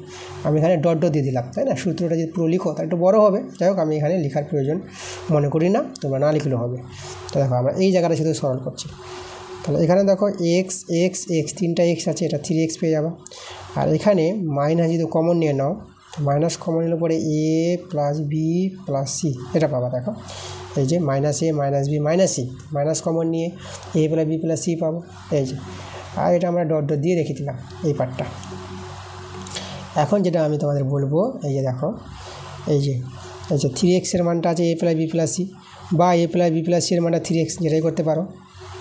আমি এখানে ডট ডট দিয়ে দিলাম, তাই না। সূত্রটা যদি পুরো লিখো তাহলে একটু বড়ো হবে, যাই হোক আমি এখানে লেখার প্রয়োজন মনে করি না, তোমরা না লিখলেও হবে। তো দেখো আমরা এই জায়গাটা শুধু সরল করছি। তাহলে এখানে দেখো এক্স এক্স এক্স, তিনটা এক্স আছে, এটা 3x পেয়ে যাবো। আর এখানে মাইনাস যদি কমন নিয়ে নাও, মাইনাস কমন নিলে পরে A plus B plus C এটা পাবা। দেখো এই যে minus A minus B minus C, minus common নিয়ে A plus B plus C পাবো, এই যে। আর এটা আমরা ডট ডট দিয়ে রেখে দিলাম এই পার্টটা। এখন যেটা আমি তোমাদের বলবো, এই যে দেখো এই যে 3x এর মানটা আছে এ প্লাস বি প্লাস সি, বা এ প্লাস বি প্লাস সি এর মানটা 3x, যেটাই করতে পারো।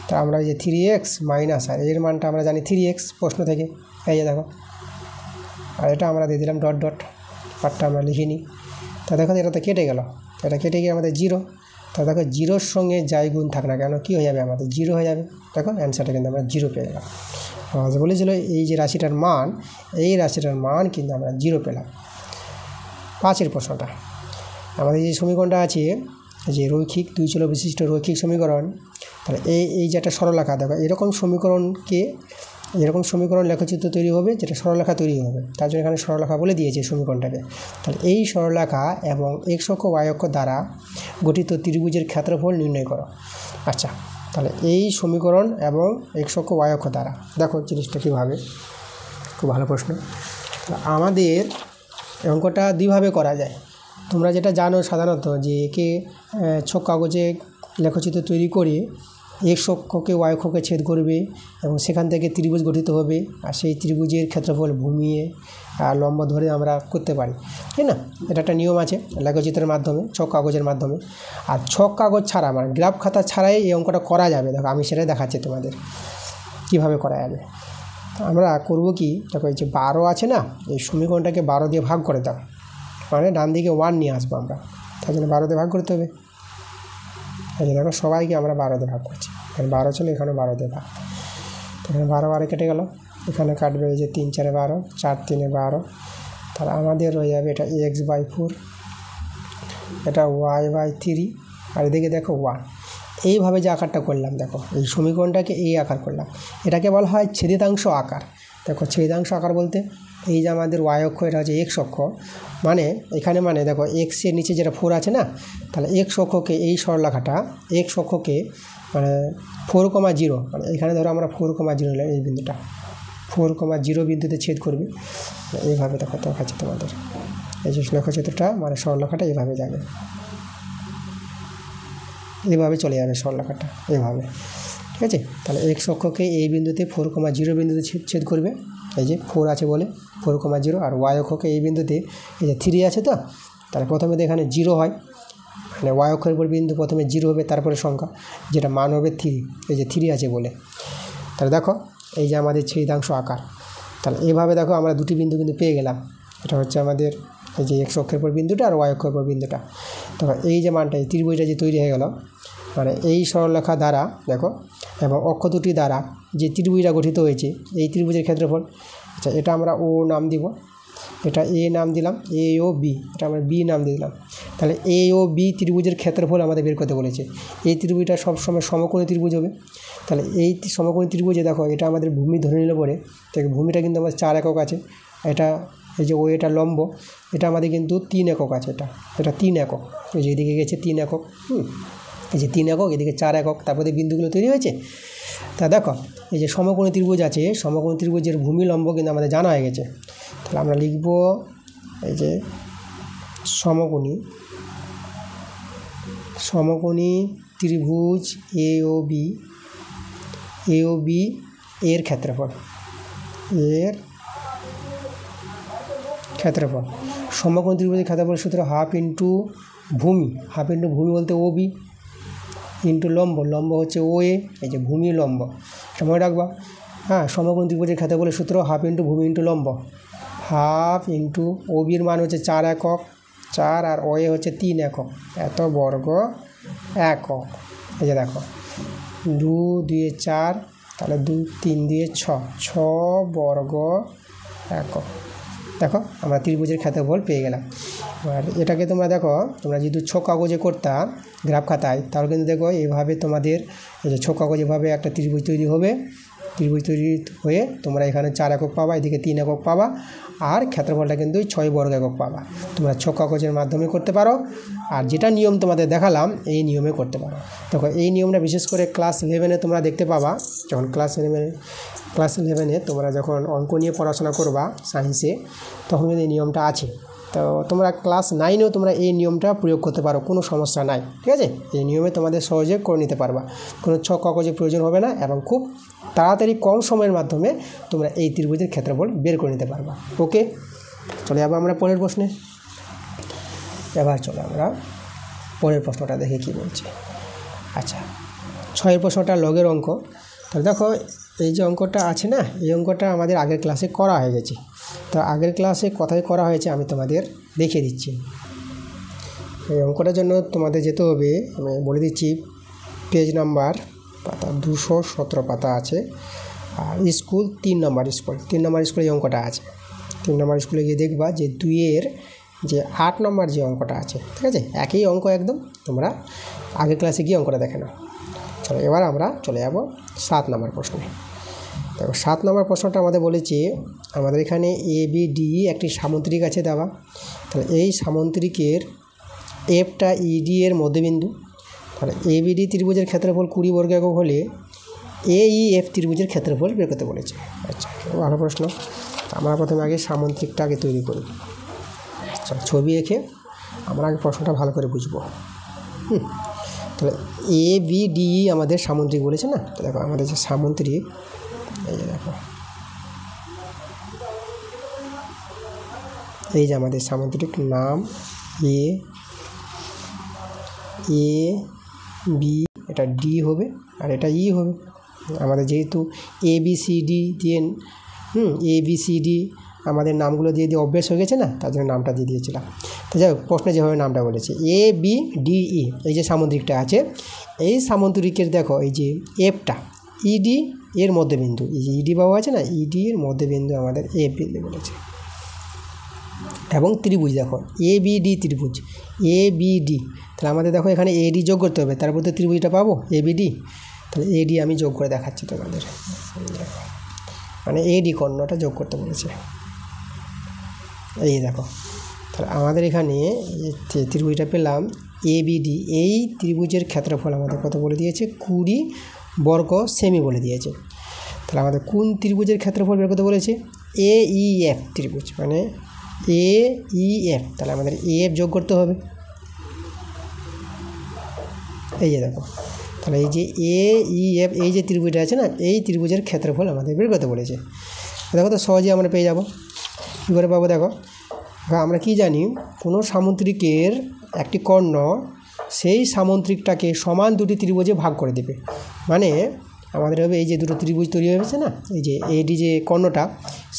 তা আমরা এই যে 3x মাইনাস, আর এর মানটা আমরা জানি 3x প্রশ্ন থেকে, এই যে দেখো, আর এটা আমরা দিয়ে দিলাম ডট ডট, পার্টটা আমরা লিখিনি। তা দেখো এটা তো কেটে গেল, এটা কেটে গিয়ে আমাদের জিরো। তা দেখো জিরোর সঙ্গে যাই গুণ থাক না কেন কী হয়ে যাবে, আমাদের জিরো হয়ে যাবে। দেখো অ্যান্সারটা কিন্তু আমরা জিরো পেয়ে গেলাম। আমাদের বলেছিল এই যে রাশিটার মান, এই রাশিটার মান কিন্তু আমরা জিরো পেলাম। 5 প্রশ্নটা, আমাদের যে সমীকরণটা আছে যে রৈখিক দুই চল বিশিষ্ট রৈখিক সমীকরণ, তাহলে এই যে একটা সরলরেখা, দেখো এরকম সমীকরণ লেখচিত্র তৈরি হবে, যেটা সরলরেখা তৈরি হবে, তার জন্য এখানে সরলরেখা বলে দিয়েছে সমীকরণটাকে। তাহলে এই সরলরেখা এবং এক্স অক্ষ ওয়াই অক্ষ দ্বারা গঠিত ত্রিভুজের ক্ষেত্রফল নির্ণয় করো। আচ্ছা, তাহলে এই সমীকরণ এবং এক্স অক্ষ ওয়াই অক্ষ দ্বারা, দেখো জিনিসটা কীভাবে, খুব ভালো প্রশ্ন। আমাদের অঙ্কটা দুইভাবে করা যায়। তোমরা যেটা জানো সাধারণত যে একে ছক কাগজে লেখচিত্র তৈরি করে এক্স অক্ষকে ওয়াই অক্ষকে ছেদ করবে এবং সেখান থেকে ত্রিভুজ গঠিত হবে, আর সেই ত্রিভুজের ক্ষেত্রফল ভূমিয়ে আর লম্ব ধরে আমরা করতে পারি, তাই না। এটা একটা নিয়ম আছে লেখচিত্রের মাধ্যমে, ছক কাগজের মাধ্যমে। আর ছক কাগজ ছাড়া মানে গ্রাফ খাতা ছাড়াই এই অঙ্কটা করা যাবে। দেখো আমি সেটাই দেখাচ্ছি তোমাদের কীভাবে করা যাবে। আমরা করব কি, দেখো এই যে 12 আছে না, এই সমীকরণটাকে 12 দিয়ে ভাগ করে দাও, মানে ডান দিকে 1 নিয়ে আসবো আমরা, তার জন্য 12 দিয়ে ভাগ করতে হবে। এই যে দেখো সবাইকে আমরা 12 দিয়ে ভাগ করছি, এখানে 12 ছিল, এখানে 12 দিয়ে ভাগ, এখানে 12 12 কেটে গেল, এখানে কাটবে এই যে 3 4 12, 4 3 12, তাহলে আমাদের রয়ে যাবে এটা x/4, এটা y/3, আর এদিকে দেখো 1। এইভাবে যে আকারটা করলাম, দেখো এই সমীকরণটাকে এই আকার করলাম, এটাকে বলা হয় ছেদিতাংশ আকার। দেখো ছেদিতাংশ আকার বলতে এই যে আমাদের ওয়াই অক্ষ, এটা হচ্ছে এক্স অক্ষ, মানে এখানে মানে দেখো এক্সের নিচে যেটা 4 আছে না, তাহলে এক্স অক্ষকে এই সরলরেখাটা এক্স অক্ষকে মানে 4,0, মানে এখানে ধরো আমরা 4,0 নিলাম, এই বিন্দুটা 4,0 বিন্দুতে ছেদ করবে। এইভাবে দেখো দেখাচ্ছে তোমাদের, এই যে লেখচিত্রটা মানে সরলরেখাটা এইভাবে যাবে, এইভাবে চলে যাবে সরলরেখাটা এইভাবে, ঠিক আছে। তাহলে এক্স অক্ষকে এই বিন্দুতে 4,0 বিন্দুতে ছেদ করবে, এই যে 4 আছে বলে 4,0, আর ওয়াই অক্ষকে এই বিন্দুতে এই যে 3 আছে, তো তাহলে প্রথমে তো এখানে 0 হয়, মানে ওয়াই অক্ষের উপর বিন্দু প্রথমে 0 হবে, তারপরে সংখ্যা যেটা মান হবে 3, এই যে 3 আছে বলে। তাহলে দেখো এই যে আমাদের ছেদিতাংশ আকার, তাহলে এইভাবে দেখো আমরা দুটি বিন্দু কিন্তু পেয়ে গেলাম। এটা হচ্ছে আমাদের এই যে এক্স অক্ষের উপর বিন্দুটা আর ওয়াই অক্ষের উপর বিন্দুটা। তখন এই যে মানটা এই ত্রিভুজটা যে তৈরি হয়ে গেল, মানে এই সরলরেখা দ্বারা দেখো এবং অক্ষ দুটি দ্বারা যে ত্রিভুজটা গঠিত হয়েছে, এই ত্রিভুজের ক্ষেত্রফল। আচ্ছা, এটা আমরা ও নাম দিব, এটা এ নাম দিলাম, এ ও বি, এটা আমরা বি নাম দিয়ে দিলাম। তাহলে এ ও বি ত্রিভুজের ক্ষেত্রফল আমাদের বের করতে বলেছে। এই ত্রিভুজটা সবসময় সমকোণী ত্রিভুজ হবে। তাহলে এই সমকোণী ত্রিভুজে দেখো এটা আমাদের ভূমি ধরে নিলে পরে, তাই ভূমিটা কিন্তু আমাদের 4 একক আছে, এটা এই যে ও এটা লম্ব, এটা আমাদের কিন্তু 3 একক আছে, এটা 3 একক, এই যে এদিকে গেছে 3 একক, এই যে 3 একক, এদিকে 4 একক, তারপরে বিন্দুগুলো তৈরি হয়েছে। তা দেখো এই যে সমকোণী ত্রিভুজ আছে, সমকোণী ত্রিভুজের ভূমি লম্ব কিন্তু আমাদের জানা হয়ে গেছে। তাহলে আমরা লিখব এই যে সমকোণী ত্রিভুজ এ ও বি এর ক্ষেত্রফল সমকোণ ত্রিভুজের ক্ষেত্রফল সূত্র হাফ ইন্টু ভূমি, হাফ ইন্টু ভূমি বলতে ওবি ইন্টু লম্ব, লম্ব হচ্ছে ও এ, এই যে ভূমি লম্ব, মনে রাখবা। হ্যাঁ, সমকোণ ত্রিভুজের ক্ষেত্রফলের সূত্র হাফ ইন্টু ভূমি ইন্টু লম্ব, হাফ ইন্টু ওবির মান হচ্ছে 4 একক, 4 আর ও এ হচ্ছে 3 একক, এত বর্গ একক। এই যে দেখো 2 2 4, তাহলে 2 3 2 6, 6 বর্গ একক। দেখো আমরা ত্রিভুজের ক্ষেত্রফল পেয়ে গেলাম। আর এটাকে তোমরা দেখো, তোমরা যদি ছোট কাগজে করতা গ্রাফ খাতায়, তাহলে কিন্তু দেখো এইভাবে তোমাদের এই যে ছোট কাগজ এভাবে একটা ত্রিভুজ তৈরি হবে। ত্রিভুজ তৈরি হয়ে তোমরা এখানে 4 একক পাবা, এদিকে 3 একক পাবা, আর ক্ষেত্রফলটা কিন্তু 6 বর্গ একক পাবা। তোমরা ছোট কাগজের মাধ্যমে করতে পারো, আর যেটা নিয়ম তোমাদের দেখালাম এই নিয়মে করতে পারো। দেখো এই নিয়মটা বিশেষ করে ক্লাস 11-এ তোমরা দেখতে পাবা। যখন ক্লাস 11-এ তোমরা যখন অঙ্ক নিয়ে পড়াশোনা করবা সায়েন্সে, তখন কিন্তু এই নিয়মটা আছে। তো তোমরা ক্লাস 9-এও তোমরা এই নিয়মটা প্রয়োগ করতে পারো, কোনো সমস্যা নাই, ঠিক আছে। এই নিয়মে তোমাদের সহজে করে নিতে পারবা, কোনো ছক কাগজের প্রয়োজন হবে না, এবং খুব তাড়াতাড়ি কম সময়ের মাধ্যমে তোমরা এই ত্রিভুজের ক্ষেত্রফল বের করে নিতে পারবা। ওকে, চলে যাবো আমরা পরের প্রশ্নে। এবার চলো আমরা পরের প্রশ্নটা দেখে কি বলছে। আচ্ছা, 6 প্রশ্নটা লগের অঙ্ক। তো দেখো এই যে অঙ্কটা আছে না, এই অঙ্কটা আমাদের আগের ক্লাসে করা হয়ে গেছে। তো আগের ক্লাসে কোথায় করা হয়েছে আমি তোমাদের দেখিয়ে দিচ্ছি। এই অঙ্কটার জন্য তোমাদের যেতে হবে, আমি বলে দিচ্ছি, পেজ নাম্বার পাতা 217 পাতা আছে, আর স্কুল 3 নম্বর স্কুলে এই অঙ্কটা আছে। 3 নম্বর স্কুলে গিয়ে দেখবা যে 2-এর যে 8 নম্বর যে অঙ্কটা আছে, ঠিক আছে, একই অঙ্ক একদম। তোমরা আগের ক্লাসে গিয়ে অঙ্কটা দেখে নাও। চলো এবার আমরা চলে যাব 7 নম্বর প্রশ্নে। দেখো 7 নম্বর প্রশ্নটা আমাদের বলেছে, আমাদের এখানে ABD একটি সামুদ্রিক আছে দেওয়া। তাহলে এই সামুদ্রিকের এফটা ED এর মধ্যবিন্দু। তাহলে ABD ত্রিভুজের ক্ষেত্রফল 20 বর্গ একক হলে AEF ত্রিভুজের ক্ষেত্রফল বের করতে বলেছে। আচ্ছা, ভালো প্রশ্ন। আমরা প্রথমে আগে সামুদ্রিকটা আগে তৈরি করি। ছবি এঁকে আমরা আগে প্রশ্নটা ভালো করে বুঝবো। তাহলে ABD আমাদের সামুদ্রিক বলেছে না। তো দেখো আমাদের যে সামুদ্রিক, এই যে দেখো এই যে আমাদের সামুদ্রিক নাম AB, এটা D হবে আর এটা E হবে। আমাদের যেহেতু ABCD দিয়ে ABCD আমাদের নামগুলো দিয়ে অভ্যেস হয়ে গেছে না, তার জন্য নামটা দিয়ে দিয়েছিলাম। তো যাই হোক, প্রশ্নে যেভাবে নামটা বলেছে ABDE, এই যে সামুদ্রিকটা আছে, এই সামুদ্রিকের দেখো এই যে এফটা ED এর মধ্যবিন্দু, এই যে ED বাবু আছে না, ED এর মধ্যবিন্দু আমাদের এফ বিন্দু বলেছে। এবং ত্রিভুজ দেখো ABD ত্রিভুজ ABD, তাহলে আমাদের দেখো এখানে AD যোগ করতে হবে, তারপর তো ত্রিভুজটা পাবো ABD। তাহলে AD আমি যোগ করে দেখাচ্ছি তোমাদের, মানে AD কর্ণটা যোগ করতে বলেছে। এই দেখো, তাহলে আমাদের এখানে যে ত্রিভুজটা পেলাম ABD, এই ত্রিভুজের ক্ষেত্রফল আমাদের কত বলে দিয়েছে, 20 বর্গ সেমি বলে দিয়েছে। তাহলে আমাদের কোন ত্রিভুজের ক্ষেত্রফল বের করতে বলেছে, AEF ত্রিভুজ, মানে AEF। তাহলে আমাদের AF যোগ করতে হবে। এই যে দেখো, তাহলে এই যে AEF, এই যে ত্রিভুজটা আছে না, এই ত্রিভুজের ক্ষেত্রফল আমাদের বের করতে বলেছে। দেখো তো সহজে আমরা পেয়ে যাব। কী করে পাবো দেখো, আমরা কি জানি, কোনো সামুদ্রিকের একটি কর্ণ সেই সামুদ্রিকটাকে সমান দুটি ত্রিভুজে ভাগ করে দেবে। মানে আমাদের হবে এই যে দুটো ত্রিভুজ তৈরি হয়েছে না, এই যে AD যে কর্ণটা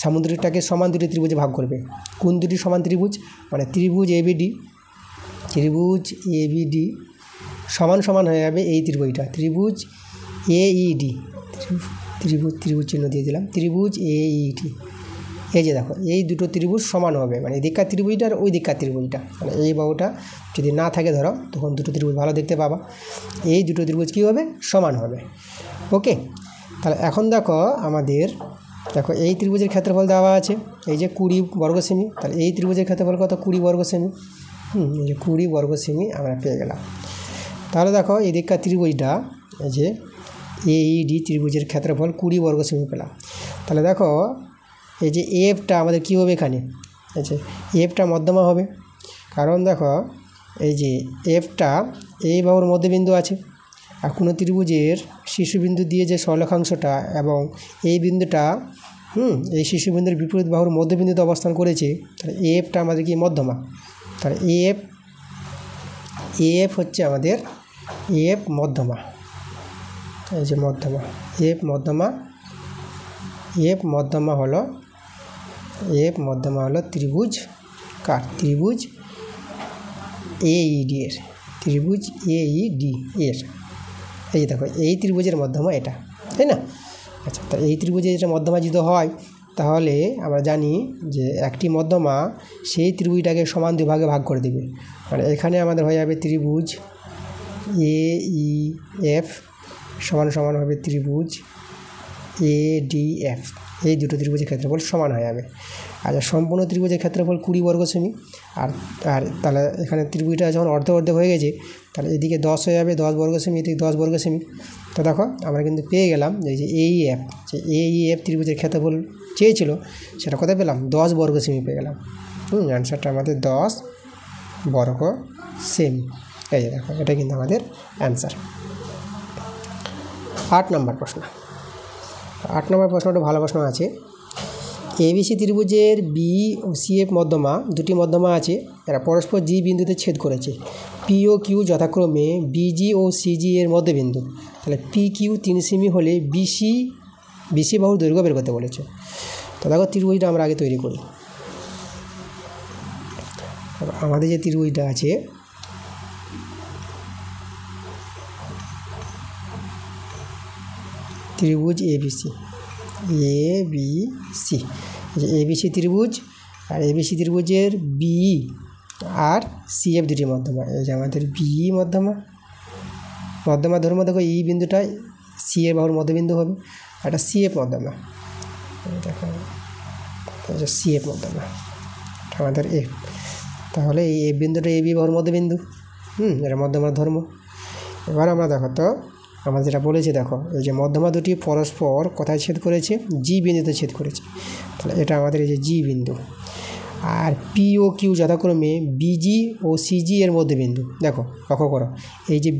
সামুদ্রিকটাকে সমান দুটি ত্রিভুজে ভাগ করবে। কোন দুটি সমান ত্রিভুজ, মানে ত্রিভুজ ABD সমান সমান হয়ে যাবে এই ত্রিভুজটা, ত্রিভুজ AED, ত্রিভুজ চিহ্ন দিয়ে দিলাম, ত্রিভুজ AED। এই যে দেখো এই দুটো ত্রিভুজ সমান হবে, মানে এদিককার ত্রিভুজটা আর ওই দিককার ত্রিভুজটা, মানে এই বাহুটা যদি না থাকে ধরো, তখন দুটো ত্রিভুজ ভালো দেখতে পাবা। এই দুটো ত্রিভুজ কী হবে, সমান হবে। ওকে, তাহলে এখন দেখো আমাদের দেখো এই ত্রিভুজের ক্ষেত্রফল দেওয়া আছে এই যে 20 বর্গ সেমি। তাহলে এই ত্রিভুজের ক্ষেত্রফল কত, 20 বর্গ সেমি। এই যে 20 বর্গ সেমি আমরা পেয়ে গেলাম। তাহলে দেখো এই দিককার ত্রিভুজটা, এই যে AED ত্রিভুজের ক্ষেত্রফল 20 বর্গ সেমি পেলাম। তাহলে দেখো এই যে এফটা আমাদের কী হবে, এখানে এই যে এফটা মধ্যমা হবে, কারণ দেখো এই যে এফটা এই বাহুর মধ্যবিন্দু আছে, আর কোনো ত্রিভুজের শীর্ষবিন্দু দিয়ে যে সরলরেখাংশটা এবং এই বিন্দুটা এই শীর্ষবিন্দুর বিপরীত বাহুর মধ্যবিন্দুতে অবস্থান করেছে। তাহলে এফটা আমাদের কি মধ্যমা। তাহলে এফ হচ্ছে আমাদের এফ মধ্যমা। এই যে মধ্যমা, এফ মধ্যমা হলো ত্রিভুজ কার? ত্রিভুজ AED এর, ত্রিভুজ AED এর। এই যে দেখো এই ত্রিভুজের মধ্যমা এটা, তাই না? আচ্ছা, তা এই ত্রিভুজের যেটা মধ্যমা যদি হয় তাহলে আমরা জানি যে একটি মধ্যমা সেই ত্রিভুজটাকে সমান দুই ভাগে ভাগ করে দেবে। মানে এখানে আমাদের হয়ে যাবে ত্রিভুজ AEF সমান সমান হবে ত্রিভুজ ADF। এই দুটো ত্রিভুজের ক্ষেত্রফল সমান হয়ে যাবে। আচ্ছা, সম্পূর্ণ ত্রিভুজের ক্ষেত্রফল 20 বর্গ সেমি। আর তাহলে এখানে ত্রিভুজটা যখন অর্ধ হয়ে গেছে তাহলে এদিকে 10 হয়ে যাবে, 10 বর্গ সেমি, এদিকে 10 বর্গ সেমি। তো দেখো আমরা কিন্তু পেয়ে গেলাম এই যে AEF ত্রিভুজের ক্ষেত্রফল চেয়েছিল, সেটা কোথায় পেলাম? 10 বর্গ সেমি পেয়ে গেলাম। অ্যান্সারটা আমাদের 10 বর্গ সেমি। এই যে দেখো এটা কিন্তু আমাদের অ্যান্সার। 8 নম্বর প্রশ্ন। 8 নম্বর প্রশ্নটা ভালো প্রশ্ন আছে। ABC ত্রিভুজের বি ও CF মধ্যমা, দুটি মধ্যমা আছে, এরা পরস্পর জি বিন্দুতে ছেদ করেছে। পি ও কিউ যথাক্রমে BG ও CG এর মধ্যবিন্দু। তাহলে PQ 3 সেমি হলে BC বাহুর দৈর্ঘ্য বের করতে বলেছে। তো দেখো ত্রিভুজটা আমরা আগে তৈরি করি। আমাদের যে ত্রিভুজটা আছে ত্রিভুজ ABC, যে ABC ত্রিভুজ, আর ABC ত্রিভুজের BE আর CF দুটি মধ্যমা। এই যে আমাদের BE মধ্যমা ধর্ম দেখো এই বিন্দুটা C এর বাহুর মধ্যবিন্দু হবে, এটা CF মধ্যমা। দেখো CF মধ্যমা আমাদের F। তাহলে এই F বিন্দুটা AB বাহুর মধ্যবিন্দু, এটা মধ্যমার ধর্ম। এবার আমরা দেখো তো আমাদের যেটা বলেছে, দেখো এই যে মধ্যমা দুটি পরস্পর কোথায় ছেদ করেছে? জি বিন্দুতে ছেদ করেছে। তাহলে এটা আমাদের এই যে জি বিন্দু। আর পি ও কিউ যথাক্রমে BG ও CG এর মধ্যবিন্দু। দেখো লক্ষ্য করো, এই যে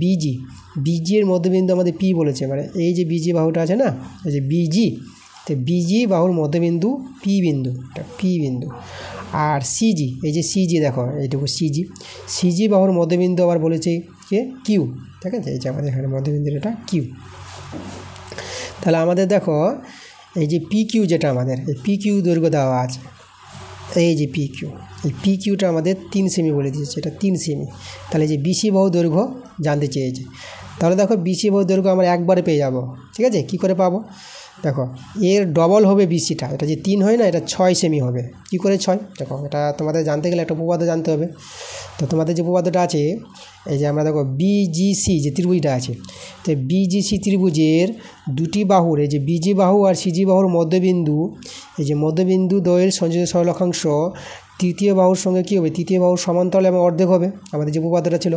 BG এর মধ্যবিন্দু আমাদের P বলেছে, মানে এই যে BG বাহুটা আছে না, এই যে BG, তো BG বাহুর মধ্যবিন্দু P বিন্দু, এটা P বিন্দু। আর CG, এই যে CG দেখো এইটুকু CG বাহুর মধ্যবিন্দু আবার বলেছে কে? কিউ। ঠিক আছে, এই যে আমাদের এখানে মধ্যবিন্দু এটা কিউ। তাহলে আমাদের দেখো এই যে PQ যেটা আমাদের এই PQ দৈর্ঘ্য দেওয়া আছে, এই যে PQ, এই PQটা আমাদের 3 সেমি বলে দিয়েছে, এটা 3 সেমি। তাহলে যে BC বাহু দৈর্ঘ্য জানতে চেয়েছে। তাহলে দেখো BC বাহু দৈর্ঘ্য আমরা একবারে পেয়ে যাব। ঠিক আছে, কি করে পাবো? দেখো এর ডবল হবে BCটা, এটা যে 3 হয় না, এটা 6 সেমি হবে। কি করে 6? দেখো এটা তোমাদের জানতে গেলে একটা উপপাদ্য জানতে হবে। তো তোমাদের যে উপপাদ্যটা আছে, এই যে আমরা দেখো BGC যে ত্রিভুজটা আছে, তো BGC ত্রিভুজের দুটি বাহুর, এই যে BG বাহু আর CG বাহুর মধ্যবিন্দু, এই যে মধ্যবিন্দু দ্বয়ের সংযোজিত সরলরেখাংশ তৃতীয় বাহুর সঙ্গে কী হবে? তৃতীয় বাহুর সমান্তরাল এবং অর্ধেক হবে, আমাদের যে উপপাদ্যটা ছিল,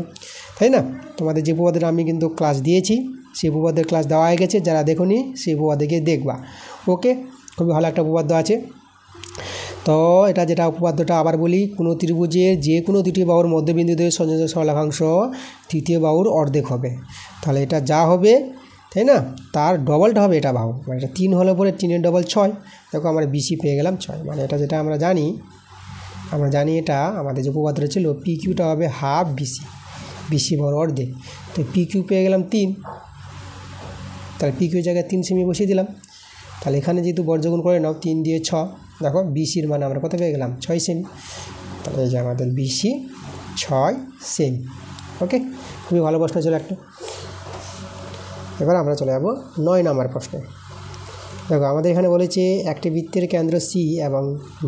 তাই না? তোমাদের যে উপপাদ্যটা আমি কিন্তু ক্লাস দিয়েছি, সেই উপপাদ্যের ক্লাস দেওয়া হয়ে গেছে, যারা দেখোনি সেই উপপাদ্যকে দেখবা। ওকে, খুবই ভালো একটা উপপাদ্য আছে। তো এটা যেটা উপপাদ্যটা আবার বলি, কোনো ত্রিভুজের যে কোনো দুটি বাহুর মধ্যবিন্দুদের সংযোজিত সরলরেখাংশ তৃতীয় বাহুর অর্ধেক হবে। তাহলে এটা যা হবে, তাই না, তার ডবলটা হবে এটা বাহু, মানে এটা 3 হলে পরে 3 এর ডবল 6। দেখো আমরা BC পেয়ে গেলাম 6, মানে এটা যেটা আমরা জানি এটা আমাদের যে উপপাদ্যটা ছিল PQটা হবে হাফ BC বাহুর অর্ধেক। তো PQ পেয়ে গেলাম 3, তাহলে PQ জায়গায় 3 সেমি বসিয়ে দিলাম। তাহলে এখানে যেহেতু বর্গগুণ করে নাও, 3 দিয়ে 6, দেখো BCর মান আমরা কত পেয়ে গেলাম? 6 সেমি। তাহলে এই যে আমাদের BC 6 সেমি। ওকে, খুবই ভালো প্রশ্ন ছিল একটা। এবার আমরা চলে যাব 9 নম্বর প্রশ্নে। দেখো আমাদের এখানে বলেছে একটি বৃত্তের কেন্দ্র C এবং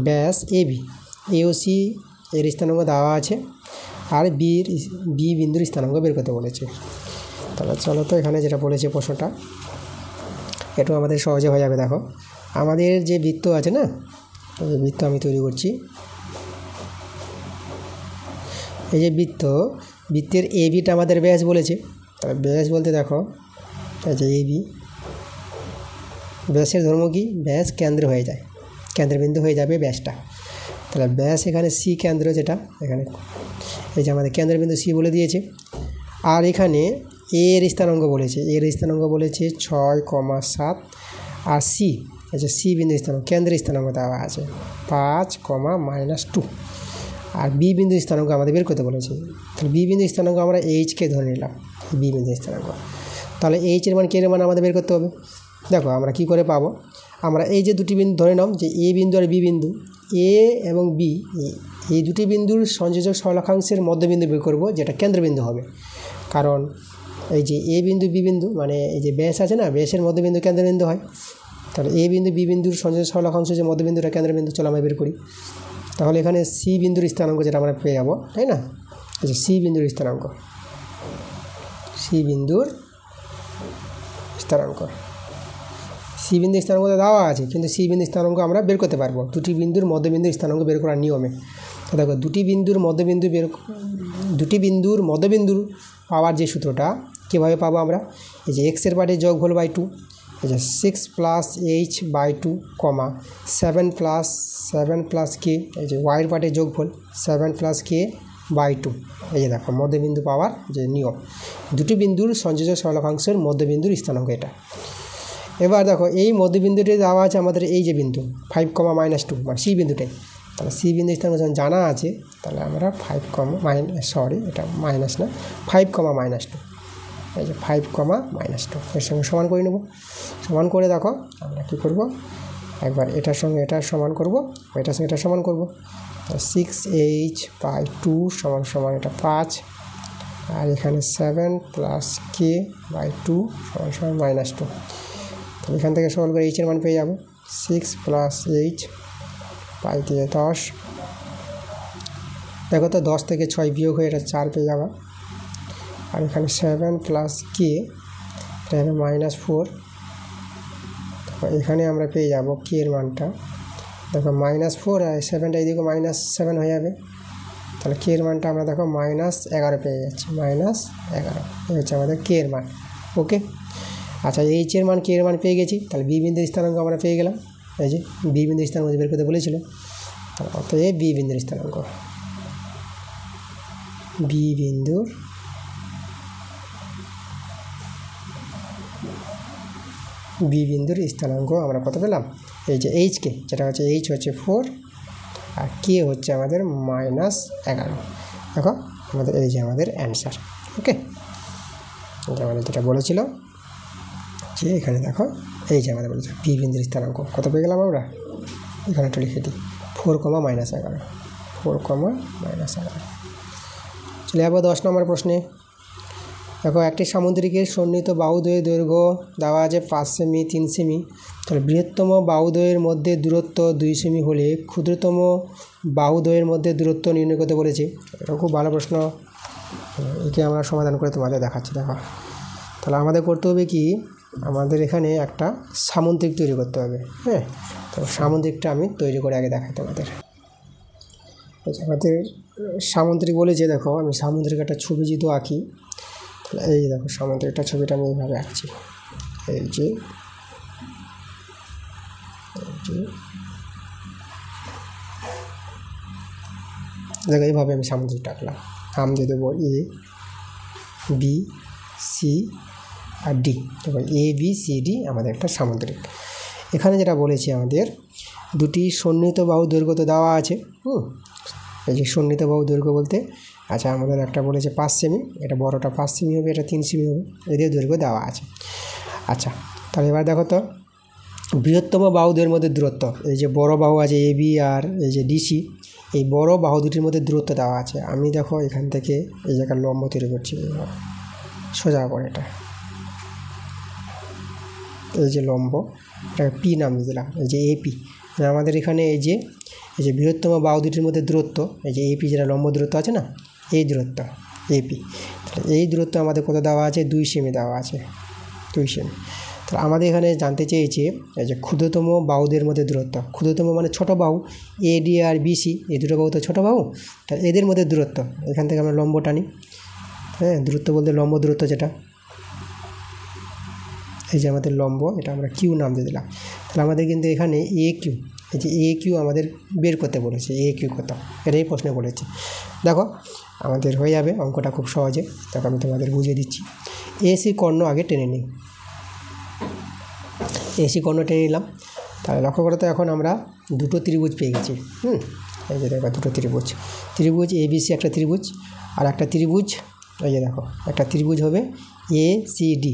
ব্যাস AB, AOC এর স্থানাঙ্ক দেওয়া আছে, আর বি বিন্দুর স্থানাঙ্ক বের করতে বলেছে। তাহলে চলো তো এখানে যেটা বলেছে প্রশ্নটা একটু আমাদের সহজে হয়ে যাবে। দেখো আমাদের যে বৃত্ত আছে না, এই বৃত্ত আমি তৈরি করছি। এই যে বৃত্তের ABটা আমাদের ব্যাস বলেছে। তাহলে ব্যাস বলতে দেখো এই যে AB, ব্যাসের ধর্ম কি? ব্যাস কেন্দ্র হয়ে যায়, কেন্দ্রবিন্দু হয়ে যাবে ব্যাসটা। তাহলে ব্যাস এখানে C কেন্দ্র, যেটা এখানে এই যে আমাদের কেন্দ্রবিন্দু C বলে দিয়েছে। আর এখানে এর স্থানাঙ্ক বলেছে, 6,7, আর C এই যে সি বিন্দু স্থানাঙ্ক কেন্দ্রের স্থানাঙ্ক দেওয়া আছে 5, -2 আর বি বিন্দু স্থানাঙ্ক আমাদের বের করতে বলেছে। তাহলে বি বিন্দু স্থানাঙ্ক আমরা এইচকে ধরে নিলাম, বি বিন্দু স্থানাঙ্ক। তাহলে এইচের মান কে এর মান আমাদের বের করতে হবে। দেখো আমরা কি করে পাবো, আমরা এই যে দুটি বিন্দু ধরে নাও যে এ বিন্দু আর বি বিন্দু, এ এবং বি এই দুটি বিন্দুর সংযোজক সরলরেখাংশের মধ্যবিন্দু বের করব, যেটা কেন্দ্রবিন্দু হবে। কারণ এই যে এ বিন্দু বি বিন্দু মানে এই যে ব্যাস আছে না, ব্যাসের মধ্যবিন্দু কেন্দ্রবিন্দু হয়। তাহলে এ বিন্দু বি বিন্দুর সংযোজক সরলরেখাংশ যে মধ্যবিন্দুটা কেন্দ্রবিন্দু, চলো আমরা বের করি। তাহলে এখানে সি বিন্দুর স্থানাঙ্ক যেটা আমরা পেয়ে যাবো, তাই না, এই যে সি বিন্দুর স্থানাঙ্ক, সি বিন্দুর স্থানাঙ্ক, সি বিন্দু স্থানাঙ্ক দেওয়া আছে, কিন্তু সি বিন্দু স্থানাঙ্ক আমরা বের করতে পারবো দুটি বিন্দুর মধ্যবিন্দুর স্থানাঙ্ক বের করার নিয়মে। তো দেখো দুটি বিন্দুর মধ্যবিন্দুর পাওয়ার যে সূত্রটা কীভাবে পাবো আমরা, এই যে এক্সের পার্টের যোগফল বাই 2, এই যে 6 + h/2, 7 + k, এই যে ওয়াইয়ের পার্টের যোগফল 7 + k/2। এই যে দেখো মধ্যবিন্দু পাওয়ার যে নিয়ম, দুটি বিন্দুর সংযোজক সরলরেখাংশের মধ্যবিন্দুর স্থানাঙ্ক এটা। এবার দেখো এই মধ্যবিন্দুটি দেওয়া আছে আমাদের এই যে বিন্দু 5, -2 মানে সি বিন্দুটাই। তাহলে সি বিন্দু স্থানাঙ্ক যখন জানা আছে, তাহলে আমরা 5, এটা মাইনাস না, 5, -2, এই যে 5, -2 এর সঙ্গে সমান করে নেব। সমান করে দেখো আমরা কী করব, একবার এটার সঙ্গে এটা সমান করব, এটার সঙ্গে এটা সমান করব। 6h/2 = এটা 5, আর এখানে 7 + k/2 = -2। তাহলে এখান থেকে সমান করে এইচের মান পেয়ে যাব 6 + h, 5 দিয়ে 10। দেখো তো 10 থেকে 6 বিয়োগ হয়ে এটা 4 পেয়ে যাবা। আর এখানে 7 + k, এখানে -4। এখানে আমরা পেয়ে যাব k এর মানটা, দেখো -4 আর 7টা এদিকে -7 হয়ে যাবে। তাহলে k এর মানটা আমরা দেখো -11 পেয়ে যাচ্ছি, -11 এই হচ্ছে আমাদের k এর মান। ওকে, আচ্ছা এইচ এর মান k এর মান পেয়ে গেছি। তাহলে বি বিন্দুর স্থানাঙ্ক আমরা পেয়ে গেলাম, এই যে বি বিন্দুর স্থানাঙ্ক বের করতে বলেছিল। তাহলে অতএব বি বিন্দুর স্থানাঙ্ক, বি বিন্দুর স্থানাঙ্ক আমরা কত পেলাম, এই যে এইচকে, যেটা হচ্ছে এইচ হচ্ছে 4 আর কে হচ্ছে আমাদের -11। দেখো আমাদের এই যে আমাদের অ্যান্সার। ওকে, আমাদের যেটা বলেছিল যে এখানে দেখো এই যে আমাদের বলেছে বি বিন্দুর স্থানাঙ্ক কত পেয়ে গেলাম আমরা, এখানে একটু লিখে দিই 4, -11, 4, -11। চলে যাবো 10 নম্বর প্রশ্নে। দেখো একটি সামুদ্রিকের সন্নিহিত বাহুদ্বয়ের দৈর্ঘ্য দেওয়া আছে 5 সেমি, 3 সেমি। তাহলে বৃহত্তম বাহুদ্বয়ের মধ্যে দূরত্ব 2 সেমি হলে ক্ষুদ্রতম বাহুদ্বয়ের মধ্যে দূরত্ব নির্ণয় করতে বলেছে। এটা খুব ভালো প্রশ্ন, একে আমরা সমাধান করে তোমাদের দেখাচ্ছি। দেখো তাহলে আমাদের করতে হবে কি, আমাদের এখানে একটা সামুদ্রিক তৈরি করতে হবে। হ্যাঁ, তো সামুদ্রিকটা আমি তৈরি করে আগে দেখাই তোমাদের। আমাদের সামুদ্রিক বলেছে, দেখো আমি সামুদ্রিক একটা ছবি যদি আঁকি, তাহলে এই দেখো সামুদ্রিকটা ছবিটা আমি এইভাবে আঁকছি। এই যে দেখো এইভাবে আমি সামুদ্রিকটা আঁকলাম। নাম দিয়ে দেবো এ, বি, সি আর ডি। দেখো এ, বি, সি, ডি আমাদের একটা সামুদ্রিক। এখানে যেটা বলেছি আমাদের দুটি সন্নিহিত বাহু দৈর্ঘ্য তো দেওয়া আছে। এই যে সন্নিহিত বাহু দৈর্ঘ্য বলতে, আচ্ছা আমাদের একটা বলেছে 5 সেমি, এটা বড়টা 5 সেমি হবে, এটা 3 সেমি হবে, এদের দৈর্ঘ্য দেওয়া আছে। আচ্ছা তাহলে এবার দেখো তো বৃহত্তম বাহুদের মধ্যে দূরত্ব, এই যে বড় বাহু আছে এ বি আর এই যে ডিসি, এই বড় বাহু দুটির মধ্যে দূরত্ব দেওয়া আছে। আমি দেখো এখান থেকে এই জায়গার লম্ব তৈরি করছি সোজা করে, এটা এই যে লম্ব, এটাকে পি নাম দিয়ে দিলাম, এই যে এপি। আমাদের এখানে এই যে বৃহত্তম বাহু দুটির মধ্যে দূরত্ব, এই যে এপি যেটা লম্ব দূরত্ব আছে না, এই দূরত্ব এপি। তাহলে এই দূরত্ব আমাদের কত দেওয়া আছে, 2 সেমি দেওয়া আছে, 2 সেমি। তাহলে আমাদের এখানে জানতে চেয়েছে এই যে ক্ষুদ্রতম বাহুদের মধ্যে দূরত্ব, ক্ষুদ্রতম মানে ছোট বাহু এডি আর বিসি, এই দুটো বাহু তো ছোটো বাহু, তাহলে এদের মধ্যে দূরত্ব, এখান থেকে আমরা লম্ব টানি। হ্যাঁ, দূরত্ব বলতে লম্ব দূরত্ব যেটা, এই যে আমাদের লম্ব, এটা আমরা কিউ নাম দিয়ে দিলাম। তাহলে আমাদের কিন্তু এখানে এ কিউ, এই যে এ কিউ আমাদের বের করতে বলেছে, এ কিউ কত, এটাই প্রশ্নে বলেছে। দেখো আমাদের হয়ে যাবে অঙ্কটা খুব সহজে। দেখো আমি তোমাদের বুঝিয়ে দিচ্ছি। এসি কর্ণ আগে টেনে নিই, এসি কর্ণ টেনে নিলাম। তাহলে লক্ষ্য করো তো এখন আমরা দুটো ত্রিভুজ পেয়ে গেছি। এই যে দেখো দুটো ত্রিভুজ ABC একটা ত্রিভুজ, আর একটা ত্রিভুজ এই যে দেখো একটা ত্রিভুজ হবে ACD।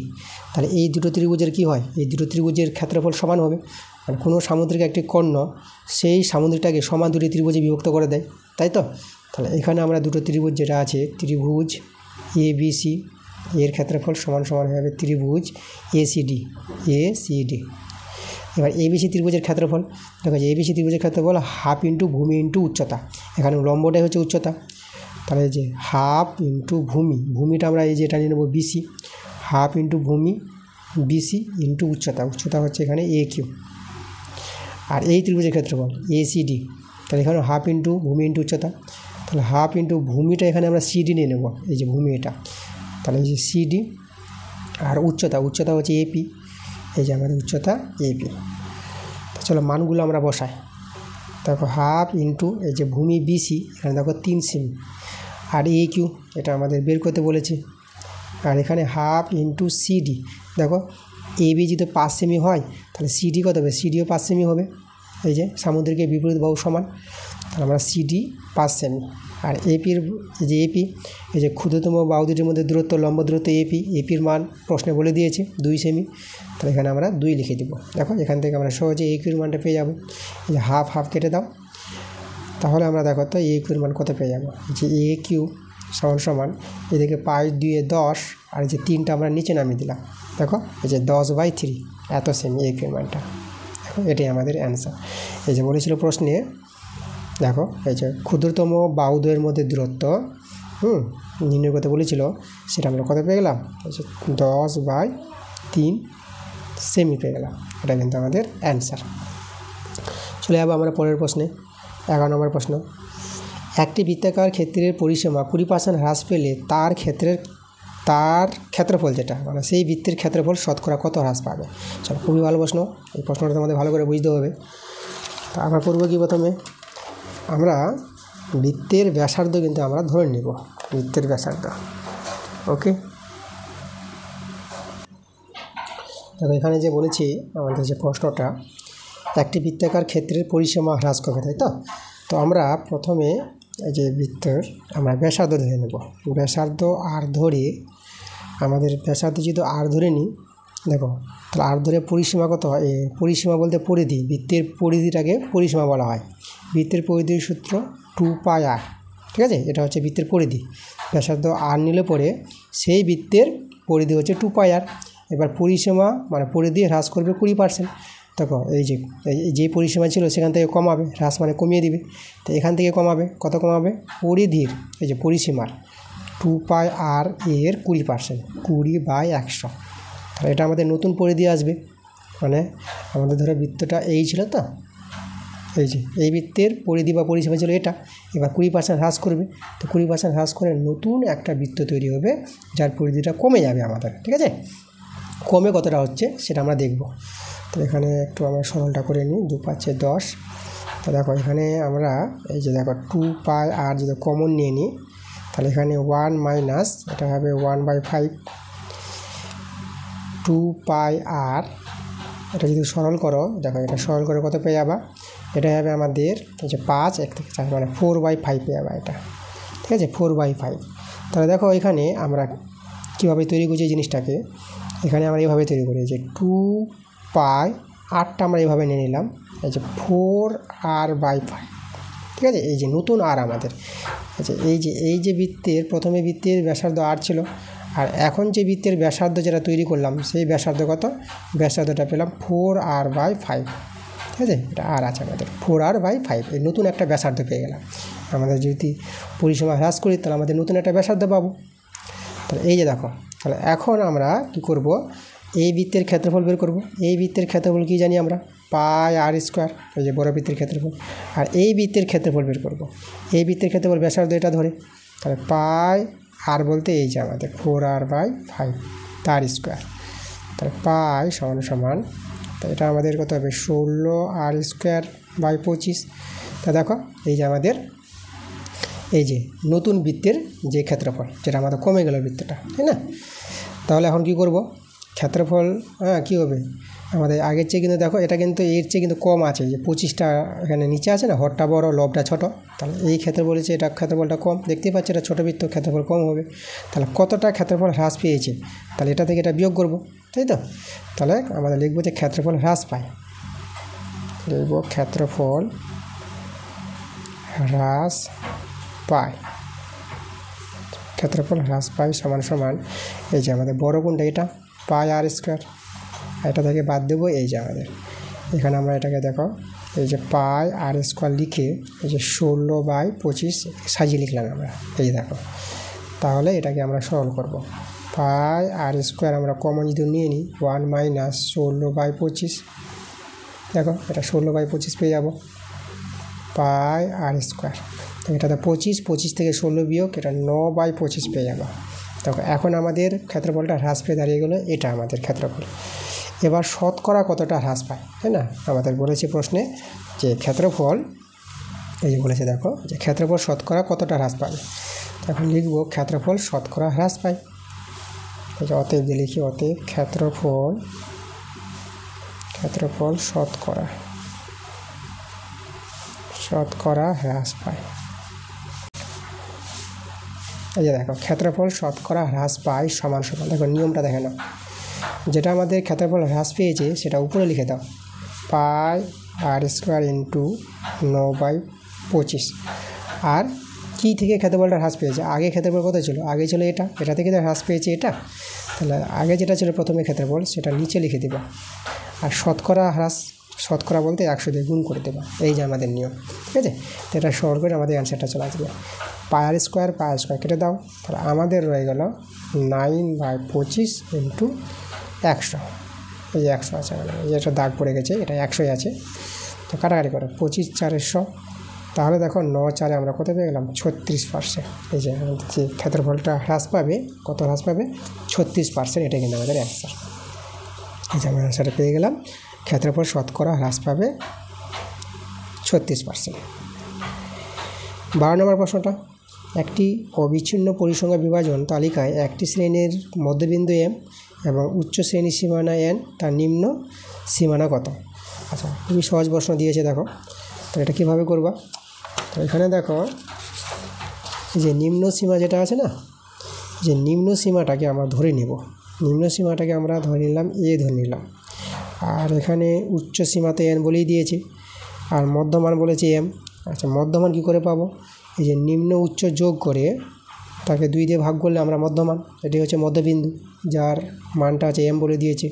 তাহলে এই দুটো ত্রিভুজের কি হয়, এই দুটো ত্রিভুজের ক্ষেত্রফল সমান হবে। মানে কোনো সামুদ্রিক একটি কর্ণ সেই সামুদ্রিকটাকে সমান দুটি ত্রিভুজে বিভক্ত করে দেয়, তাই তো। তাহলে এখানে আমরা দুটো ত্রিভুজ যেটা আছে ত্রিভুজ ABC এর ক্ষেত্রফল সমান সমান হবে ত্রিভুজ ACD। এবার ABC ত্রিভুজের ক্ষেত্রফল দেখো, যে ABC ত্রিভুজের ক্ষেত্রফল হাফ ইন্টু ভূমি ইন্টু উচ্চতা। এখানে লম্বটাই হচ্ছে উচ্চতা, তাহলে যে হাফ ইন্টু ভূমিটা আমরা এই যে এটা নিয়ে নেবো BC, হাফ ইন্টু ভূমি BC ইন্টু উচ্চতা হচ্ছে এখানে AQ। আর এই ত্রিভুজের ক্ষেত্রফল ACD, তাহলে এখানে হাফ ইন্টু ভূমি ইন্টু উচ্চতা, তাহলে হাফ ইন্টু ভূমিটা এখানে আমরা CD নিয়ে নেব, এই যে ভূমি এটা, তাহলে এই যে CD। আর উচ্চতা হচ্ছে AP, এই যে আমাদের উচ্চতা AP। চলো মানগুলো আমরা বসাই। দেখো হাফ ইন্টু এই যে ভূমি BC, এখানে দেখো 3 সেমি, আর AQ এটা আমাদের বের করতে বলেছি। আর এখানে হাফ ইন্টু CD, দেখো AB যদি 5 সেমি হয় তাহলে CD কত হবে, CDও 5 সেমি হবে। এই যে সামুদ্রিকের বিপরীত বাহু সমান, তাহলে আমরা CD 5 সেমি। আর এপির যে AP এই যে ক্ষুদ্রতম বাহু দুটির মধ্যে দূরত্ব লম্ব দূরত্ব এপির মান প্রশ্নে বলে দিয়েছে 2 সেমি, তাহলে এখানে আমরা 2 লিখে দেবো। দেখো এখান থেকে আমরা সহজে AQর মানটা পেয়ে যাবো। এই যে হাফ কেটে দাও, তাহলে আমরা দেখো তো AQর মান কত পেয়ে যাবো, যে AQ সমান এদিকে 5×2 10, আর যে 3টা আমরা নিচে নামিয়ে দিলাম, দেখো এই যে 10/3 এত সেমি AQর মানটা। দেখো এটাই আমাদের অ্যান্সার। এই যে বলেছিল প্রশ্নে, দেখো এই যে ক্ষুদ্রতম বাহুদ্বয়ের মধ্যে দূরত্ব নির্ণয় করতে বলেছিল, সেটা আমরা কত পেয়ে গেলাম, 10/3 সেমি পেয়ে গেলাম। এটা কিন্তু আমাদের অ্যান্সার। চলে যাবো আমরা পরের প্রশ্নে, 11 নম্বর প্রশ্ন। একটি বৃত্তাকার ক্ষেত্রের পরিসীমা 20% হ্রাস পেলে তার ক্ষেত্রফল যেটা মানে সেই বৃত্তের ক্ষেত্রফল শতকরা কত হ্রাস পাবে। চলো খুবই ভালো প্রশ্ন, এই প্রশ্নটা তোমাদের ভালো করে বুঝতে হবে। তা আমরা করবো কি, প্রথমে আমরা বৃত্তের ব্যাসার্ধ কিন্তু আমরা ধরে নেব, বৃত্তের ব্যাসার্ধ। ওকে, দেখো এখানে যে বলেছি আমাদের যে প্রশ্নটা, একটি বৃত্তাকার ক্ষেত্রের পরিসীমা হ্রাস করবে, তাই তো। তো আমরা প্রথমে এই যে বৃত্তের আমরা ব্যাসার্ধ ধরে নেব, ব্যাসার্ধ আর ধরে আমাদের ব্যাসার্ধ যদি আর ধরে নিই, দেখো তাহলে আর ধরে পরিসীমা কত হয়, পরিসীমা বলতে পরিধি, বৃত্তের পরিধিটাকে পরিসীমা বলা হয়। বৃত্তের পরিধির সূত্র 2πr, ঠিক আছে, এটা হচ্ছে বৃত্তের পরিধি। ব্যাসার্ধ আর নিলে পরে সেই বৃত্তের পরিধি হচ্ছে 2πr। এবার পরিসীমা মানে পরিধি হ্রাস করবে 20%। দেখো এই যে পরিসীমা ছিল সেখান থেকে কমাবে, হ্রাস মানে কমিয়ে দিবে, তো এখান থেকে কমাবে, কত কমাবে, পরিধির এই যে পরিসীমার 2πr এর 20%, 20/100। তাহলে এটা আমাদের নতুন পরিধি আসবে, মানে আমাদের ধরো বৃত্তটা এই ছিল, তো এই যে এই বৃত্তের পরিধি বা পরিসীমা ছিল এটা, এবার 20% হ্রাস করবে, তো 20% হ্রাস করে নতুন একটা বৃত্ত তৈরি হবে যার পরিধিটা কমে যাবে আমাদের, ঠিক আছে। কমে কতটা হচ্ছে সেটা আমরা দেখব। তো এখানে একটু আমরা সরলটা করে নিই, 2×5 = 10। তো দেখো এখানে আমরা এই যে দেখো 2πr যদি কমন নিয়ে নিই, তাহলে এখানে 1 মাইনাস এটা হবে 1/5, 2πr এটা যদি সরল করো, দেখো এটা সরল করে কত পেয়ে যাবা, এটা হবে আমাদের এই যে 5 1 থেকে 4 মানে 4/5 পেয়ে যাবা এটা, ঠিক আছে, 4/5। তাহলে দেখো এখানে আমরা কীভাবে তৈরি করছি এই জিনিসটাকে, এখানে আমরা এইভাবে তৈরি করি, যে 2πrটা আমরা এইভাবে নিয়ে নিলাম, এই যে 4r/5, ঠিক আছে। এই যে নতুন আর আমাদের, আচ্ছা এই যে বৃত্তের প্রথমে বৃত্তের ব্যাসার্ধ আর ছিল, আর এখন যে বৃত্তের ব্যাসার্ধ যেটা তৈরি করলাম সেই ব্যাসার্ধ কত, ব্যাসার্ধটা পেলাম 4r/5, ঠিক আছে, এটা আর আছে আমাদের 4r/5, এই নতুন একটা ব্যাসার্ধ পেয়ে গেলাম। আমাদের যদি পরিসীমা হ্রাস করি তাহলে আমাদের নতুন একটা ব্যাসার্ধ পাবো। তাহলে এই যে দেখো, তাহলে এখন আমরা কি করব, এই বৃত্তের ক্ষেত্রফল বের করব। এই বৃত্তের ক্ষেত্রফল কি জানি আমরা, πr², এই যে বড় বৃত্তের ক্ষেত্রফল। আর এই বৃত্তের ক্ষেত্রফল বের করব, এই বৃত্তের ক্ষেত্রফল ব্যাসার্ধ এটা ধরে, তাহলে πr বলতে এই যে আমাদের 4r/5 তার স্কোয়ার, তাহলে পাই সমান তো এটা আমাদের কত হবে 16r²/25। তা দেখো এই যে আমাদের এই যে নতুন বৃত্তের যে ক্ষেত্রফল যেটা আমাদের কমে গেল বৃত্তটা, তাই না। তাহলে এখন কি করব, ক্ষেত্রফল কী হবে আমাদের আগের চেয়ে কিন্তু দেখো এটা কিন্তু এর চেয়ে কিন্তু কম আছে, যে 25টা এখানে নিচে আছে না, হরটা বড় লবটা ছোট, তাহলে এই ক্ষেত্রে বলেছে এটা ক্ষেত্রফলটা কম, দেখতেই পাচ্ছি এটা ছোটো বৃত্ত, ক্ষেত্রফল কম হবে। তাহলে কতটা ক্ষেত্রফল হ্রাস পেয়েছে, তাহলে এটা থেকে এটা বিয়োগ করব, তাই তো। তাহলে আমাদের লিখবো যে ক্ষেত্রফল হ্রাস পায়, লিখব ক্ষেত্রফল হ্রাস পায়, ক্ষেত্রফল হ্রাস পায় সমান সমান এই যে আমাদের বড় কোণটা এটা পাই আর স্কোয়ার, এটা থেকে বাদ দেবো এই যে আমাদের এখানে আমরা এটাকে দেখো এই যে পাই আর স্কোয়ার লিখে এই যে 16/25 সাজিয়ে লিখলাম আমরা, এই দেখো। তাহলে এটাকে আমরা সরল করব, পাই আর স্কোয়ার আমরা কমন যদি নিয়ে নিই 1 - 16/25, দেখো এটা 16/25 পেয়ে যাব, পাই আর স্কোয়ার, তো এটাতে 25 থেকে 16 বিয়োগ এটা 9/25 পেয়ে যাবো। দেখো এখন আমাদের ক্ষেত্রফলটা হ্রাস পেয়ে দাঁড়িয়ে গেলো, এটা আমাদের ক্ষেত্রফল। এবার শতকরা কতটা হ্রাস পায়, তাই না, আমাদের বলেছে প্রশ্নে যে ক্ষেত্রফল, এই যে বলেছে দেখো যে ক্ষেত্রফল শতকরা কতটা হ্রাস পাবে, এখন লিখব ক্ষেত্রফল শতকরা হ্রাস পায়, এই যে অতএব দিয়ে লিখি, অতএব ক্ষেত্রফল শতকরা হ্রাস পায়। এই যে দেখো ক্ষেত্রফল শতকরা হ্রাস পায় সমান সমান, দেখো নিয়মটা দেখে নাও, যেটা আমাদের ক্ষেত্রফল হ্রাস পেয়েছে সেটা উপরে লিখে দাও, পাই আর স্কোয়ার ইন্টু 9/25। আর কী থেকে ক্ষেত্রফলটা হ্রাস পেয়েছে, আগে ক্ষেত্রফল কত ছিল, আগে ছিল এটা থেকে তো হ্রাস পেয়েছে এটা, তাহলে আগে যেটা ছিল প্রথমে ক্ষেত্রফল সেটা নিচে লিখে দেবা, আর শতকরা বলতে 100 দিয়ে গুণ করে দেবা, এই যে আমাদের নিয়ম, ঠিক আছে। তো এটা সরল করে আমাদের অ্যান্সারটা চলে আসবে, পাই আর স্কোয়ার কেটে দাও, তাহলে আমাদের রয়ে গেল 9/25 ইন্টু 100, এই যে 100 আছে, এই যে একটা দাগ পড়ে গেছে, এটা 100ই আছে, তো কাটাকাটি করে 25 × 4 = 100, তাহলে দেখো 9 × 4 আমরা কত পেয়ে গেলাম 36%। এই যে যে ক্ষেত্রফলটা হ্রাস পাবে, কত হ্রাস পাবে 36%, এটা কিন্তু আমাদের অ্যান্সার। এই যে আমরা অ্যান্সারটা পেয়ে গেলাম, ক্ষেত্রফল শতকরা হ্রাস পাবে 36%। 12 নম্বর প্রশ্নটা, একটি অবিচ্ছিন্ন পরিসংখ্যা বিভাজন তালিকায় একটি শ্রেণীর মধ্যবিন্দু m এবং উচ্চ শ্রেণীর সীমানা n, তার নিম্ন সীমানা কত। আচ্ছা, খুবই সহজ প্রশ্ন দিয়েছে, দেখো তো এটা কীভাবে করবা, তো এখানে দেখো এই যে নিম্ন সীমা যেটা আছে না, যে নিম্ন সীমাটাকে আমরা ধরে নেব, নিম্ন সীমাটাকে আমরা ধরে নিলাম a ধরে নিলাম, আর এখানে উচ্চ সীমা তো n বলেই দিয়েছে, আর মধ্যমান বলেছে m। আচ্ছা, মধ্যমান কী করে পাবো, এই যে নিম্ন উচ্চ যোগ করে তাকে 2 দিয়ে ভাগ করলে আমরা মধ্যমান, এটি হচ্ছে মধ্যবিন্দু যার মানটা আছে m বলে দিয়েছে,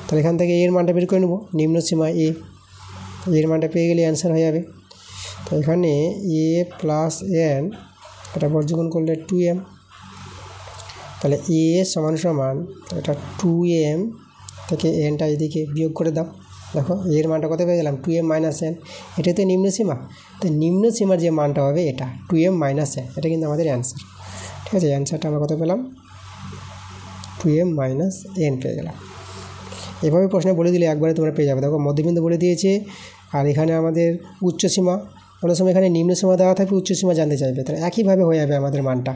তাহলে এখান থেকে এর মানটা বের করে নেব, নিম্ন সীমা a, এর মানটা পেয়ে গেলে অ্যান্সার হয়ে যাবে। তো এখানে a + n এটা বর্গমূল করলে 2m, তাহলে a সমান সমান এটা 2m থেকে nটা এদিকে বিয়োগ করে দাও, দেখো এর মানটা কত পেয়ে গেলাম 2m - n, এটাই তো নিম্ন সীমা, তো নিম্ন সীমার যে মানটা হবে এটা 2m - n, এটা কিন্তু আমাদের অ্যান্সার, ঠিক আছে। অ্যান্সারটা আমরা কত পেলাম 2m - n পেয়ে গেলাম। এভাবে প্রশ্নে বলে দিলে একবারে তোমরা পেয়ে যাবে, দেখো মধ্যবিন্দু বলে দিয়েছে, আর এখানে আমাদের উচ্চ সীমা, অনেক সময় এখানে নিম্ন সীমা দেওয়া থাকবে, উচ্চ সীমা জানতে চাইবে, তাহলে একইভাবে হয়ে যাবে আমাদের মানটা।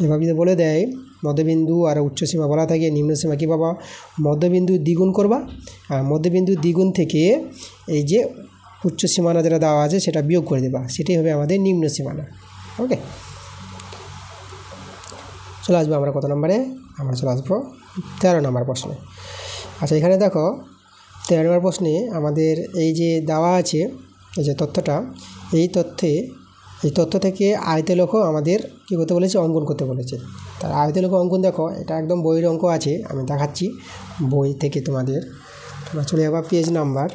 এভাবে যদি বলে দেয় মধ্যবিন্দু আর উচ্চ সীমা বলা থাকে, নিম্ন সীমা কী পাবা, মধ্যবিন্দু দ্বিগুণ করবা, আর মধ্যবিন্দু দ্বিগুণ থেকে এই যে উচ্চ সীমানা যেটা দেওয়া আছে সেটা বিয়োগ করে দেবা, সেটাই হবে আমাদের নিম্ন সীমানা। ওকে, চলে আসবো আমরা কত নম্বরে, আমরা চলে আসবো 13 নম্বর প্রশ্নে। আচ্ছা, এখানে দেখো 13 নম্বর প্রশ্নে আমাদের এই যে দেওয়া আছে এই যে তথ্যটা, এই তথ্য থেকে আয়তলেখ আমাদের কী করতে বলেছে, অঙ্কন করতে বলেছে। তার আয়তলেখ অঙ্কন দেখো, এটা একদম বইয়ের অঙ্ক আছে, আমি দেখাচ্ছি বই থেকে তোমাদের। তোমরা চলে যাবা পেজ নাম্বার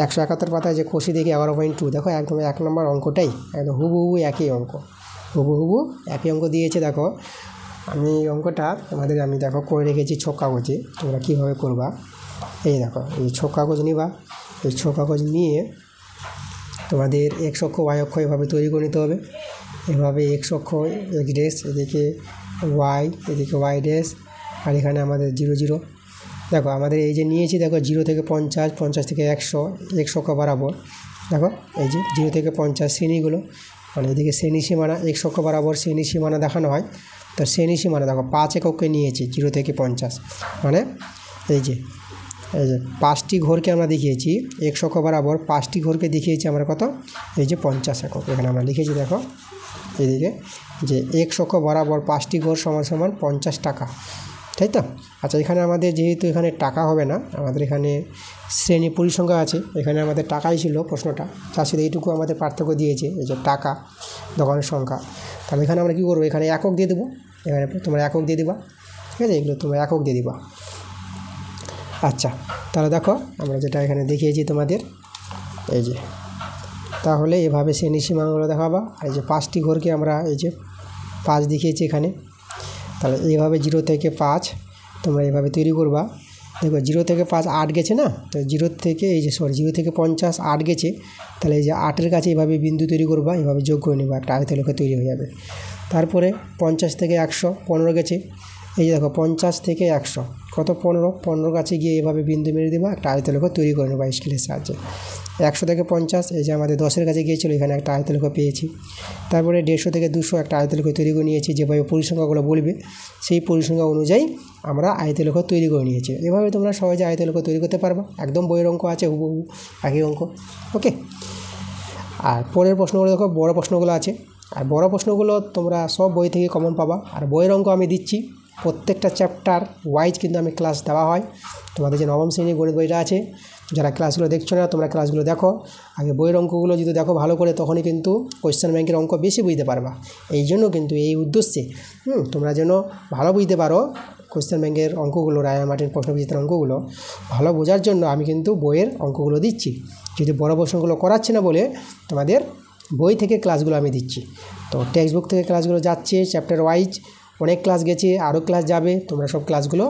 171 পাতায়, যে কষি দেখি 11.2, দেখো একদম 1 নম্বর অঙ্কটাই একদম হুবহু একই অঙ্ক, হুবহু একই অঙ্ক দিয়েছে। দেখো আমি অঙ্কটা তোমাদের আমি দেখো করে রেখেছি ছক কাগজে, তোমরা কীভাবে করবা, এই দেখো এই ছক কাগজ নিবা, এই ছক কাগজ নিয়ে তোমাদের x অক্ষ y অক্ষ এভাবে তৈরি করে নিতে হবে, এভাবে x অক্ষ x ড্যাশ, এদিকে y, এদিকে y ড্যাশ, আর এখানে আমাদের 0 0। দেখো আমাদের এই যে নিয়েছি, দেখো 0 থেকে 50, 50 থেকে 100, x অক্ষ বরাবর, দেখো এই যে 0 থেকে 50 শ্রেণীগুলো, মানে এদিকে শ্রেণী সীমানা, x অক্ষ বরাবর শ্রেণী সীমানা দেখানো হয়, তো শ্রেণী সীমানা দেখো 5 এককে নিয়েছি 0 থেকে 50, মানে এই যে 5টি ঘরকে আমরা দেখিয়েছি x অক্ষ বরাবর 5টি ঘরকে দেখিয়েছি আমরা কত, এই যে 50 একক। এখানে আমরা লিখেছি দেখো এইদিকে যে x অক্ষ বরাবর 5টি ঘর সমান সমান 50 টাকা, তাই তো। আচ্ছা, এখানে আমাদের যেহেতু এখানে টাকা হবে না, আমাদের এখানে শ্রেণী পরিসংখ্যা আছে, এখানে আমাদের টাকাই ছিল প্রশ্নটা, তার সাথে এইটুকু আমাদের পার্থক্য দিয়েছে, এই যে টাকা দোকানের সংখ্যা। তাহলে এখানে আমরা কী করবো, এখানে একক দিয়ে দেবো, এখানে তোমরা একক দিয়ে দিবা, ঠিক আছে, এগুলো তোমরা একক দিয়ে দিবা। আচ্ছা, তাহলে দেখো আমরা যেটা এখানে দেখিয়েছি তোমাদের, এই যে তাহলে এভাবে শ্রেণী সীমাগুলো দেখাবা। আর এই যে 5টি ঘরকে আমরা এই যে 5 দেখিয়েছি এখানে, তাহলে এইভাবে 0 থেকে 5 তোমরা এইভাবে তৈরি করবা। দেখো 0 থেকে 5 8 গেছে না, তো 0 থেকে এই যে 0 থেকে 50 8 গেছে, তাহলে এই যে 8-এর কাছে এইভাবে বিন্দু তৈরি করবা, এইভাবে যোগ করে নেবা, একটা আয়তলেখা তৈরি হয়ে যাবে। তারপরে 50 থেকে 100 15 গেছে, এই যে দেখো 50 থেকে 100 কত 15 কাছে গিয়ে এভাবে বিন্দু মেরে দেবা, একটা আয়তলেখা তৈরি করে নেবা স্কেলের সাহায্যে। 100 থেকে 50 এই যে আমাদের 10-এর কাছে গিয়েছিলো, এখানে একটা আয়তলেখা পেয়েছি। তারপরে 150 থেকে 200 একটা আয়তলেখা তৈরি করে নিয়েছি, যেভাবে পরিসংখ্যাগুলো বলবে সেই পরিসংখ্যা অনুযায়ী আমরা আয়তলেখা তৈরি করে নিয়েছি। এভাবে তোমরা সহজে আয়তলেখা তৈরি করতে পারবা, একদম বইয়ের অঙ্ক আছে হুবহু একই অঙ্ক, ওকে। আর পরের প্রশ্নগুলো দেখো, বড় প্রশ্নগুলো আছে, আর বড় প্রশ্নগুলো তোমরা সব বই থেকে কমন পাবা। আর বইয়ের অঙ্ক আমি দিচ্ছি প্রত্যেকটা চ্যাপ্টার ওয়াইজ, কিন্তু আমি ক্লাস দেওয়া হয়। তোমাদের যে নবম শ্রেণীর গণিত বইটা আছে, যারা ক্লাসগুলো দেখছো না তোমরা ক্লাসগুলো দেখো, আগে বইয়ের অঙ্কগুলো যদি দেখো ভালো করে, তখনই কিন্তু কোয়েশ্চেন ব্যাংকের অঙ্ক বেশি বুঝতে পারবা। এই জন্য কিন্তু এই উদ্দেশ্যে তোমরা যেন ভালো বুঝতে পারো কোয়েশ্চেন ব্যাংকের অঙ্কগুলো, রায় মার্টিন প্রশ্নবিচিত্র অঙ্কগুলো ভালো বোঝার জন্য আমি কিন্তু বইয়ের অঙ্কগুলো দিচ্ছি। যদি বড় প্রশ্নগুলো করাচ্ছি না বলে তোমাদের বই থেকে ক্লাসগুলো আমি দিচ্ছি। তো টেক্সট বুক থেকে ক্লাসগুলো যাচ্ছে চ্যাপ্টার ওয়াইজ, অনেক ক্লাস গেছে, আরও ক্লাস যাবে, তোমরা সব ক্লাসগুলো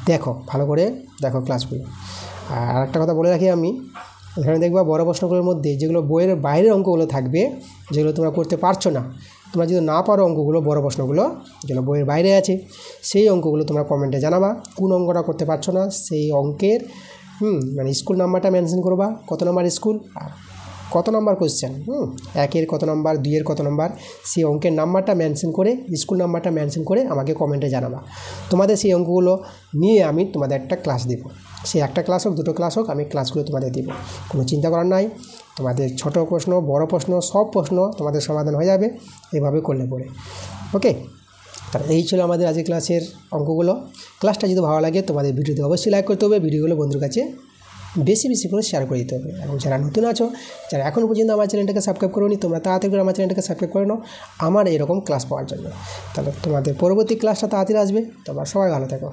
দেখো, ভালো করে দেখো ক্লাসগুলো। আর একটা কথা বলে রাখি আমি, এখানে দেখবা বড় প্রশ্নগুলোর মধ্যে যেগুলো বইয়ের বাইরের অঙ্কগুলো থাকবে, যেগুলো তোমরা করতে পারছো না, তোমরা যদি না পারো অঙ্কগুলো, বড় প্রশ্নগুলো যেগুলো বইয়ের বাইরে আছে, সেই অঙ্কগুলো তোমরা কমেন্টে জানাবা। কোন অঙ্কটা করতে পারছো না সেই অঙ্কের মানে স্কুল নাম্বারটা মেনশন করবা, কত নম্বর স্কুল আর কত নম্বর কোয়েশ্চেন, 1-এর কত নম্বর, 2-এর কত নম্বর, সেই অঙ্কের নাম্বারটা মেনশন করে, স্কুল নাম্বারটা মেনশন করে আমাকে কমেন্টে জানাবা। তোমাদের সেই অঙ্কগুলো নিয়ে আমি তোমাদের একটা ক্লাস দেব, সেই একটা ক্লাস হোক, দুটো ক্লাস হোক, আমি ক্লাসগুলো তোমাদের দেবো, কোনো চিন্তা করার নাই। তোমাদের ছোট প্রশ্ন, বড় প্রশ্ন, সব প্রশ্ন তোমাদের সমাধান হয়ে যাবে এভাবে করলে পরে, ওকে। তাহলে এই ছিল আমাদের আজকের ক্লাসের অঙ্কগুলো। ক্লাসটা যদি ভালো লাগে তোমাদের ভিডিওতে অবশ্যই লাইক করতে হবে, ভিডিওগুলো বন্ধুর কাছে বেশি বেশি করে শেয়ার করে দিতে হবে। এবং যারা নতুন আছো, যারা এখনও পর্যন্ত আমার চ্যানেলটাকে সাবস্ক্রাইব করোনি, তোমরা তাড়াতাড়ি করে আমার চ্যানেলটাকে সাবস্ক্রাইব করে নাও আমার এরকম ক্লাস পাওয়ার জন্য। তাহলে তোমাদের পরবর্তী ক্লাসটা তাড়াতাড়ি আসবে। তোমরা সবাই ভালো থাকো।